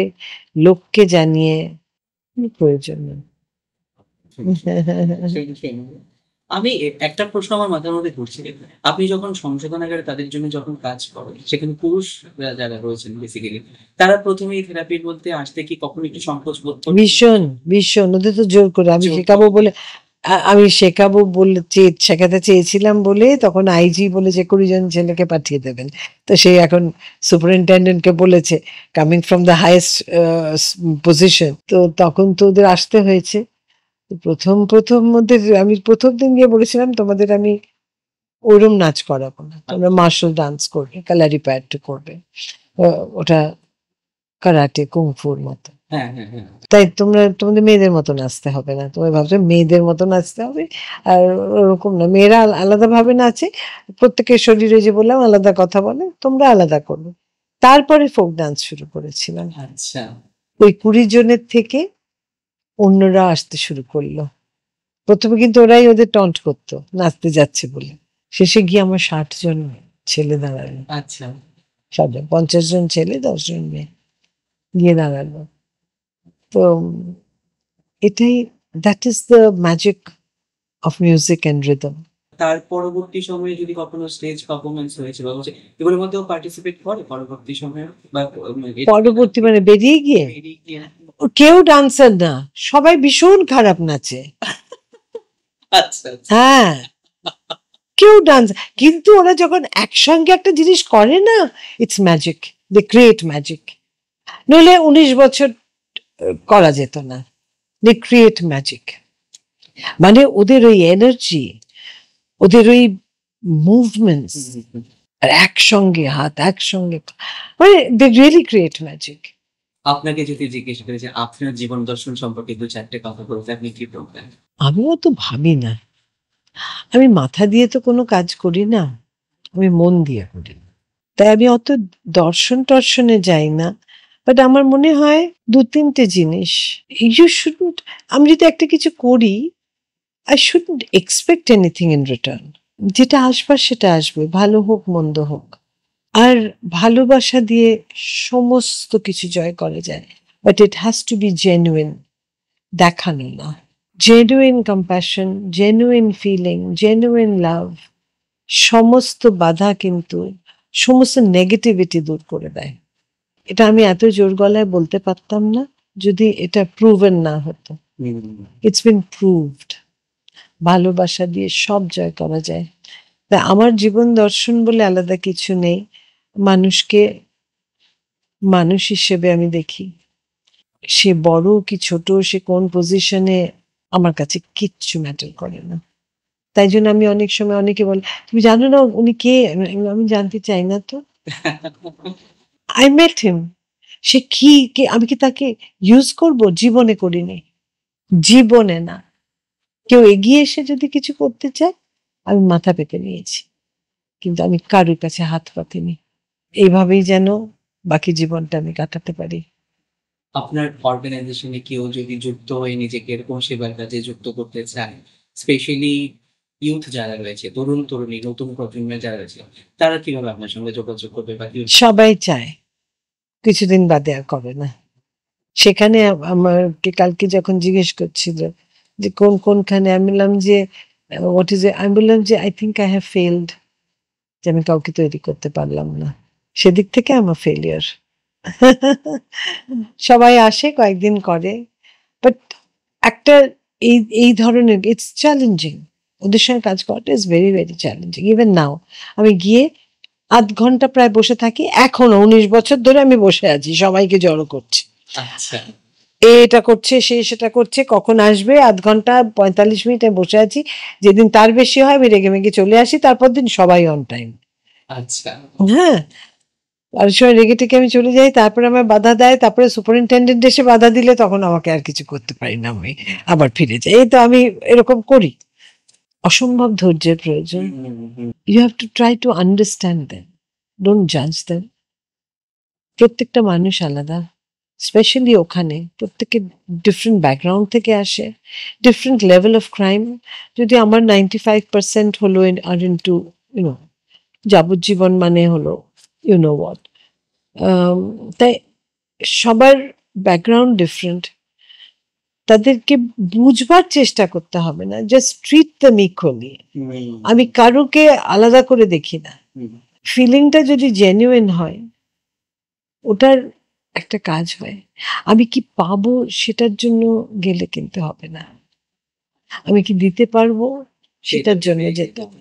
লোককে জানিয়ে কোনো প্রয়োজন নেই। আমি একটা প্রশ্ন আমার মাথার মধ্যে ঘুরছে, আপনি যখন সংশোধনাগারে তাদের জন্য যখন কাজ করেন, সেখানে পুরুষরা যারা রয়েছেন বেসিক্যালি, তারা প্রথমে এই থেরাপির মধ্যে আসতে কি কখনো একটু সংকোচ বোধ করেন? ভীষণ ভীষণ, ওদের তো জোর করে আমি শেখাবো বলে শেখাতে চেয়েছিলাম বলে তখন আইজি বলেছে 20 জন ছেলেকে পাঠিয়ে দেবেন। তো সে এখন সুপারিনটেন্ডেন্টকে বলেছে, coming from the highest position, তো তখন তো ওদের আসতে হয়েছে। প্রথম ওদের আমি প্রথম দিন গিয়ে বলেছিলাম, তোমাদের আমি ওরম নাচ করাবো না, তোমরা মার্শাল ডান্স করবে, কালারি প্যাড করবে, ওটা কারাটে কুংফুর মতো, তাই তোমাদের মেয়েদের মতো নাচতে হবে না। তোমরা ভাবছো মেয়েদের মতো নাচতে হবে, আর ওরকম না, মেয়েরা আলাদা ভাবে নাচে, প্রত্যেকের শরীরে যে বললাম আলাদা কথা বলে, তোমরা আলাদা করবে। তারপরে ফোক ডান্স শুরু করেছিলাম। আচ্ছা, ওই 20 জনের থেকে অন্যরা আসতে শুরু করলো। প্রথমে কিন্তু ওরাই ওদের টন্ট করতো নাচতে যাচ্ছে বলে, শেষে গিয়ে আমার 60 জন ছেলে দাঁড়ালো। আচ্ছা, 50 জন ছেলে 10 জন মেয়ে গিয়ে দাঁড়ালো। তো এটাই, that is the magic of music and rhythm. তার পরবর্তী সময়ে যদি কখনো স্টেজ পারফরমেন্স হয়েছিল, এগুলোর মধ্যেও পার্টিসিপেট করে পরবর্তী সময়ে? বা পরবর্তী মানে বেরিয়ে গিয়ে কেউ ডান্সার না, সবাই ভীষণ খারাপ নাচে। আচ্ছা, হ্যাঁ, কেউ ডান্স, কিন্তু ওরা যখন একসঙ্গে একটা জিনিস করে না, it's magic, they create magic. নইলে 19 বছর করা যেত না। দে ক্রিয়েট ম্যাজিক, মানে ওদের ওই এনার্জি, ওদের ওই মুভমেন্টস, আর একসঙ্গে হাত, একসঙ্গে, মানে দে রিয়েলি ক্রিয়েট ম্যাজিক। আপনাকে যদি জিজ্ঞেস করে যে আপনার জীবন দর্শন সম্পর্কে 2-4টে কথা বলতে, আপনি কি বলবেন? আমিও তো ভাবি না, আমি মাথা দিয়ে তো কোনো কাজ করি না, আমি মন দিয়ে করি, তাই আমি অত দর্শনে যাই না। বাট আমার মনে হয় 2-3টে জিনিস, ইউ শুডন্ট, আমি যদি একটা কিছু করি, I shouldn't expect anything in return. যেটা আসবার সেটা আসবে, ভালো হোক মন্দ হোক। আর ভালোবাসা দিয়ে সমস্ত কিছু জয় করা যায়, but it has to be genuine, দেখানো না। Genuine compassion, genuine feeling, genuine love, সমস্ত বাধা কিন্তু সমস্ত নেগেটিভিটি দূর করে দেয়। এটা আমি এত জোর গলায় বলতে পারতাম না যদি এটা প্রুভেন না হতো। ইটস বিন প্রুভড, ভালোবাসা দিয়ে সব জয় করা যায়। তাই আমার জীবন দর্শন বলে আলাদা কিছু নেই, মানুষকে মানুষ হিসেবে আমি দেখি, সে বড় কি ছোট, সে কোন পজিশনে, আমার কাছে কিচ্ছু ম্যাটার করে না। তাই জন্য আমি অনেক সময় অনেকে বলে, তুমি জানো না উনি কে? আমি জানতে চাই না তো। আই মেট হিম, সে কি কে, আমি কি তাকে ইউজ করব? জীবনে করিনি, জীবনে না। কেউ এগিয়ে এসে যদি কিছু করতে চায়, আমি মাথা পেতে নিয়েছি, কিন্তু আমি কারোর কাছে হাত পাতিনি। এইভাবেই যেন বাকি জীবনটা আমি কাটাতে পারি। আপনার অর্গানাইজেশনে কেউ যদি যুক্ত হয়ে নিজেকে এরকম সেবার কাজে যুক্ত করতে চায়, স্পেশালি ইউথ যারা রয়েছে, তরুণ তরুণী নতুন প্রজন্মের যারা রয়েছে, তারা কিভাবে আপনার সঙ্গে যোগাযোগ করবে? বা সবাই চায়, কিছুদিন বাদে আর করে না। সেখানে আমাকে কালকে যখন জিজ্ঞেস করছিল যে কোনখানে, আমি বললাম যে হোয়াট ইজ, আমি বললাম যে I think I have failed, যে আমি কাউকে তৈরি করতে পারলাম না, সেদিক থেকে আমার ফেলিয়ার। সবাই আসে, কয়েকদিন করে, বাট একটা এই এই ধরনের ইটস চ্যালেঞ্জিং, ওদের সঙ্গে কাজ করাটা is very very challenging. Even নাও আমি গিয়ে 8 ঘন্টা প্রায় বসে থাকি, এখনো 19 বছর ধরে আমি বসে আছি, সবাইকে জড়ো করছি, আচ্ছা এ এটা করছে, সে সেটা করছে, কখন আসবে, 8 ঘন্টা 45 মিনিট আমি বসে আছি। যেদিন তার বেশি হয় আমি রেগে মেগে চলে আসি, তারপর দিন সবাই অন টাইম। আচ্ছা হ্যাঁ, আর সময় রেগে টেগে আমি চলে যাই, তারপরে আমার বাধা দেয়, তারপরে সুপারিনটেন্ডেন্ট এসে বাধা দিলে তখন আমাকে আর কিছু করতে পারি না, আমি আবার ফিরে যাই। এই তো আমি এরকম করি। অসম্ভব ধৈর্যের প্রয়োজন। You have to try to understand them, don't জাজ দেম। প্রত্যেকটা মানুষ আলাদা, স্পেশালি ওখানে প্রত্যেকে ডিফারেন্ট ব্যাকগ্রাউন্ড থেকে আসে, ডিফারেন্ট লেভেল অফ ক্রাইম। যদি আমার 95% হলো আর ইন্টু ইউনো যাবজ্জীবন, মানে হলো ইউনো হোয়াট, তাই সবার ব্যাকগ্রাউন্ড ডিফারেন্ট, তাদেরকে বুঝবার চেষ্টা করতে হবে না, জাস্ট ট্রিট দ্যাম ইকুয়ালি। আমি কারোকে আলাদা করে দেখি না, ফিলিংটা যদি জেনুইন হয় ওটার একটা কাজ হয়। আমি কি পাবো সেটার জন্য গেলে কিনতে হবে না, আমি কি দিতে পারবো সেটার জন্য যেতে হবে।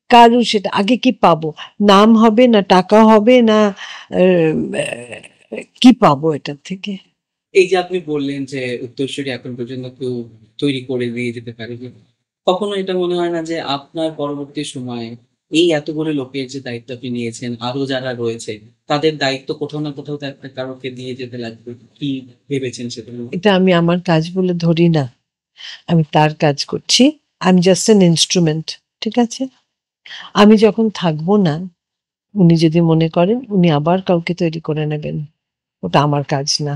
কারো সেটা আগে কি পাবো, নাম হবে না টাকা হবে না, কি পাবো এটার থেকে? এই যে আপনি বললেন যে উত্তরসূরি এখন পর্যন্ত কেউ তৈরি করে দিয়ে যেতে পারে, কখনো এটা মনে হয় না যে আপনার পরবর্তী সময়ে এই এতগুলো লোকের যে দায়িত্ব আপনি নিয়েছেন, আরো যারা রয়েছে তাদের দায়িত্ব কোথাও না কোথাও তো একটা কারোকে দিয়ে যেতে লাগবে, কি ভেবেছেন সেটা নিয়ে? এটা আমি আমার কাজ বলে ধরি না, আমি তার কাজ করছি, I am just an instrument. ঠিক আছে, আমি যখন থাকবো না, উনি যদি মনে করেন উনি আবার কাউকে তৈরি করে নেবেন, ওটা আমার কাজ না।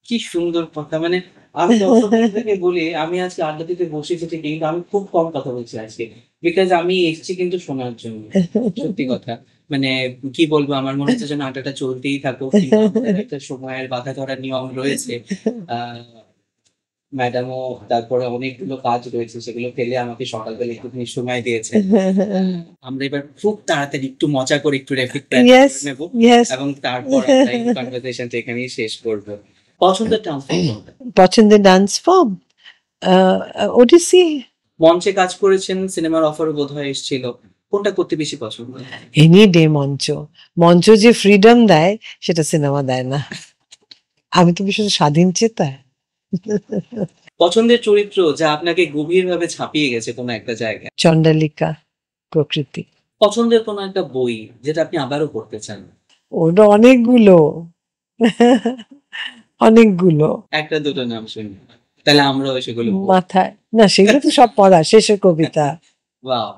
কি সুন্দর কথা। মানে আমি দর্শকদের থেকে বলি, আমি আজকে আড্ডা দিতে বসেছি ঠিকই, কিন্তু আমি খুব কম কথা বলছি আজকে, বিকজ আমি এসেছি কিন্তু শোনার জন্য। সত্যি কথা, মানে কি বলবো, আমার মনে হচ্ছে যেন আড্ডাটা চলতেই থাকুক, কিন্তু আমাদের একটা সময়ের বাধা ধরার নিয়ম রয়েছে। ম্যাডামও তারপরে অনেকগুলো কাজ রয়েছে, সেগুলো ফেলে আমাকে সকালবেলা একটুখানি সময় দিয়েছে। আমরা এবার খুব তাড়াতাড়ি একটু মজা করে একটু র্যাপিড ফায়ার Yes, নেব, yes. এবং তারপর আমরা এই কনভারসেশনটা এখানেই শেষ করব। পছন্দের ট্রান্সফর্ম কোনটা? পছন্দের ডান্স ফর্ম ওডিসি। মঞ্চে কাজ করেছেন, সিনেমার অফারও বোধহয় এসেছিল, কোনটা করতে বেশি পছন্দ? এনি ডে মঞ্চ, মঞ্চ যে ফ্রিডম দেয় সেটা সিনেমা দেয় না। আমি তো ভীষণ স্বাধীন চেতা। পছন্দের চরিত্র যা আপনাকে গভীরভাবে ছাপিয়ে গেছে কোনো একটা জায়গায়? চণ্ডালিকা, প্রকৃতি। পছন্দের কোনো একটা বই যেটা আপনি আবারও পড়তে চান? ওটা অনেকগুলো, অনেকগুলো একটা দুটো নাম শুনি, তাহলে আমরাও সেগুলো পড়ব। মাথায় না, সেগুলো তো সব পড়া, শেষের কবিতা। ওয়াও।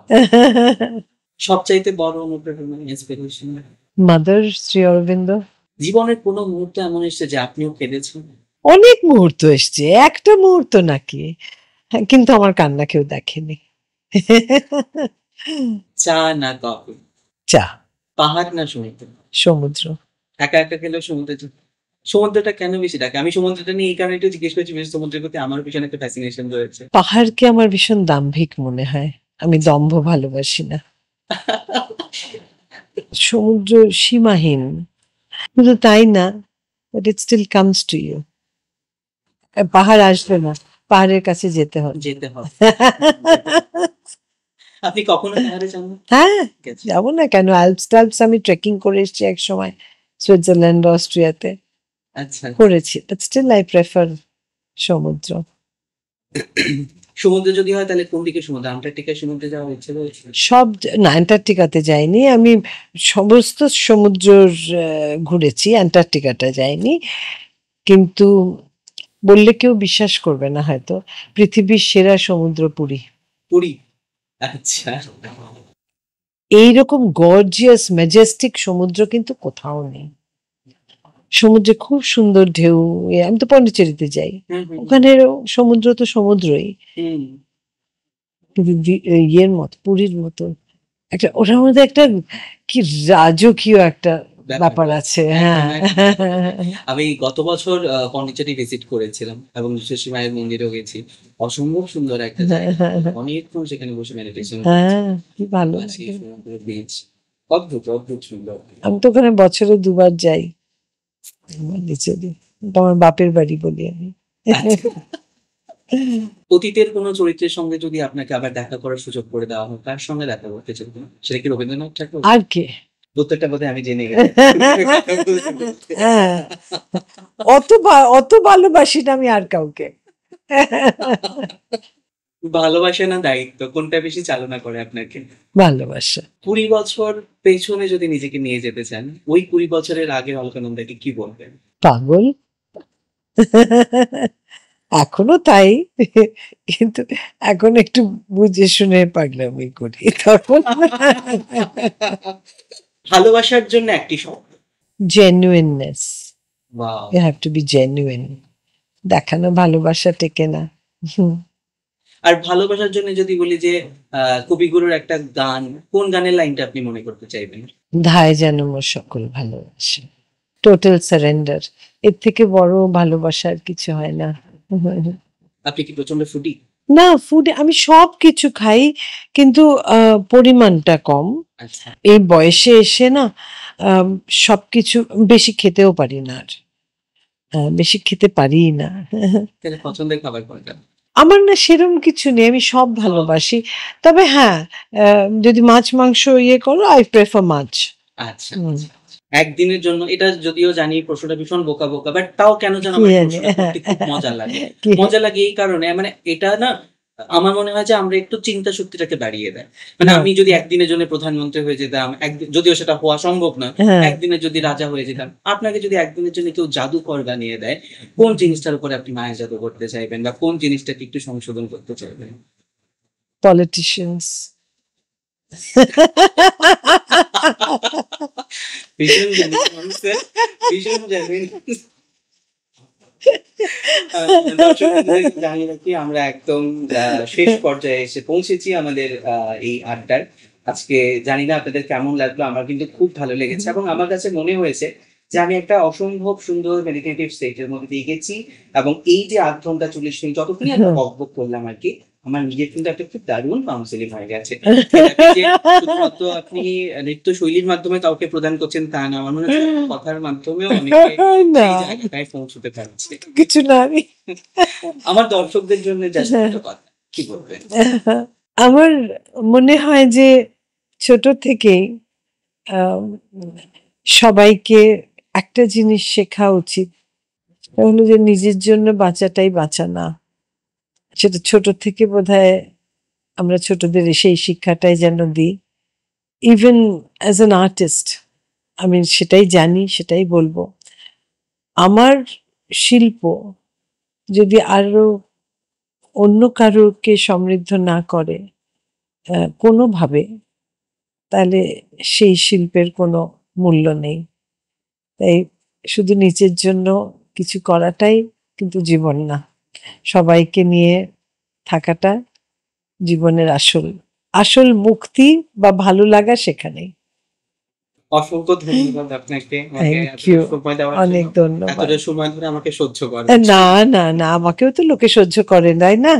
সবচাইতে বড় অনুপ্রেরণা, ইন্সপিরেশন? মাদার, শ্রী অরবিন্দ। জীবনের কোনো মুহূর্তে এমন এসেছে যে আপনিও কেঁদেছেন? অনেক মুহূর্ত এসছে, একটা মুহূর্ত নাকি, হ্যাঁ, কিন্তু আমার কান্না কেউ দেখেনি। চা না কফি? চা। পাহাড় না সমুদ্র? সমুদ্র। একা একা গেলেও সমুদ্রে সমুদ্রটা কেন বেশি ডাকে? আমি সমুদ্রটা নিয়ে এই কারণে একটু জিজ্ঞেস করছি, বেশ সমুদ্রের প্রতি আমার ভীষণ একটা ফ্যাসিনেশন রয়েছে। পাহাড়কে আমার ভীষণ দাম্ভিক মনে হয়, আমি দম্ভ ভালোবাসি না। সমুদ্র সীমাহীন, শুধু তাই না, but it still comes to you. পাহাড় আসবে না, পাহাড়ের কাছে যেতে হবে। যেতে হবে। আপনি কখনো পাহাড়ে যান না? হ্যাঁ, যাবো না কেন? আলপস টালপস আমি ট্রেকিং করে এসেছি এক সময়, সুইজারল্যান্ড, অস্ট্রিয়াতে আচ্ছা, করেছি, বাট স্টিল আই প্রেফার সমুদ্র। সমুদ্র যদি হয় তাহলে কোন দিকে সমুদ্র? আন্টার্কটিকার সমুদ্রে যাওয়ার ইচ্ছে রয়েছে? সব না, অ্যান্টার্কটিকাতে যাইনি আমি, সমস্ত সমুদ্র ঘুরেছি, অ্যান্টার্কটিকাটা যাইনি। কিন্তু বললে কেউ বিশ্বাস করবে না হয়তো, পৃথিবীর সেরা সমুদ্র পুরী। পুরী? আচ্ছা। এইরকম গর্জিয়াস ম্যাজেস্টিক সমুদ্র কিন্তু কোথাও নেই। সমুদ্রে খুব সুন্দর ঢেউ, আমি তো পন্ডিচেরিতে যাই, ওখানে সমুদ্র তো সমুদ্রই, কিন্তু ইয়ের মতো, পুরীর মতো একটা, ওটার মধ্যে একটা কি রাজকীয় একটা ব্যাপার আছে। হ্যাঁ, আমি গত বছর পন্ডিচেরি ভিজিট করেছিলাম এবং যশস্বী মায়ের মন্দিরেও গেছি। অসম্ভব সুন্দর একটা জায়গা, অনেকক্ষণ সেখানে বসে মেডিটেশন হ্যাঁ, কি ভালো আছি, লাগে। সমুদ্র, বিচ, অদ্ভুত অদ্ভুত সুন্দর। আমি তো ওখানে বছরে 2 বার যাই। আমার নিজেরই, ওটা আমার বাপের বাড়ি বলি আমি। অতীতের কোনো চরিত্রের সঙ্গে যদি আপনাকে আবার দেখা করার সুযোগ করে দেওয়া হয়, কার সঙ্গে দেখা করতে চাইবেন? সেটা কি রবীন্দ্রনাথ ঠাকুর? আর কে? উত্তরটা বোধহয় আমি জেনে গেছি। হ্যাঁ, অত ভালোবাসি না আমি আর কাউকে। ভালোবাসা না দায়িত্ব, কোনটা বেশি চালনা করে আপনাকে? ভালোবাসা। 20 বছর পেছনে যদি নিজেকে নিয়ে যেতে চান, ওই 20 বছরের আগের অলকানন্দাকে কি বলবেন? পাগল। এখনো তাই, কিন্তু এখন একটু বুঝে শুনে পাগলামি করি তখন। ভালোবাসার জন্য একটি শব্দ। Genuineness, wow. You have to be genuine. দেখানো ভালোবাসা টেকে না। আর ভালোবাসার জন্য যদি বলি যে কবিগুরুর একটা গান, কোন গানের লাইনটা আপনি মনে করতে চাইবেন? ধায় যেন মোর সকল ভালোবাসা, টোটাল সারেন্ডার। এর থেকে বড় ভালোবাসা আর কিছু হয় না। আপনি কি প্রচন্ড ফুডি? না, ফুডে আমি সব কিছু খাই, কিন্তু পরিমাণটা কম। আচ্ছা। এই বয়সে এসে না সবকিছু বেশি খেতেও পারি না আর, বেশি খেতে পারি না। তাহলে পছন্দের খাবার কোনটা? আমার না সেরকম কিছু নেই, আমি সব ভালোবাসি। তবে হ্যাঁ, যদি মাছ মাংস ইয়ে করো, আই প্রেফার মাছ। আচ্ছা। একদিনের জন্য, এটা যদিও জানি প্রশ্নটা ভীষণ বোকা বোকা, বাট তাও কেন যেন আমার প্রশ্নটা করতে খুব মজা লাগে। মজা লাগে এই কারণে, মানে এটা না আমার মনে হয় যে আমরা একটু চিন্তা শক্তিটাকে বাড়িয়ে দেয়। মানে আমি যদি একদিনের জন্য প্রধানমন্ত্রী হয়ে যেতাম, যদিও সেটা হওয়া সম্ভব না, একদিনের যদি রাজা হয়ে যেতাম, আপনাকে যদি একদিনের জন্য কেউ জাদুকর বানিয়ে দেয়, কোন জিনিসটার উপরে আপনি মায়া জাদু করতে চাইবেন বা কোন জিনিসটাকে একটু সংশোধন করতে চাইবেন? পলিটিশিয়ানস। ভীষণ ভীষণ জানি রাখি আমরা একদম শেষ পর্যায়ে এসে পৌঁছেছি আমাদের এই আড্ডার। আজকে জানি না আপনাদের কেমন লাগলো, আমার কিন্তু খুব ভালো লেগেছে এবং আমার কাছে মনে হয়েছে যে আমি একটা অসম্ভব সুন্দর মেডিটেটিভ স্টেটের মধ্যে দিয়ে গেছি এবং এই যে 8 ঘন্টা 40 মিনিট যতক্ষণ একটা বকবক করলাম আর কি, আমার নিজের কিন্তু একটা খুব দারুণ কাউন্সিলিং হয়ে গেছে। শুধুমাত্র আপনি নৃত্য শৈলীর মাধ্যমে কাউকে প্রদান করছেন তা না, আমার মনে হচ্ছে কথার মাধ্যমেও অনেকে সেই জায়গাটায় পৌঁছতে পারছে। কিছু না, আমি আমার দর্শকদের জন্য জাস্ট একটা কথা, কি বলবেন? আমার মনে হয় যে ছোট থেকেই সবাইকে একটা জিনিস শেখা উচিত, সেটা হলো যে নিজের জন্য বাঁচাটাই বাঁচা না। সেটা ছোট থেকে বোধহয় আমরা ছোটদের সেই শিক্ষাটাই যেন দিই। ইভেন অ্যাজ অ্যান আর্টিস্ট আমি সেটাই জানি, সেটাই বলবো। আমার শিল্প যদি আরো অন্য কারোকে সমৃদ্ধ না করে কোনোভাবে, তাহলে সেই শিল্পের কোনো মূল্য নেই। তাই শুধু নিজের জন্য কিছু করাটাই কিন্তু জীবন না, সবাইকে নিয়ে থাকাটা জীবনের আসল মুক্তি বা ভালো লাগা সেখানেই। অসংখ্য ধন্যবাদ আপনাকে, অনেক ধন্যবাদ। এতটা সময় ধরে আমাকে সহ্য করার। না না না, আমাকেও তো লোকে সহ্য করে, তাই না?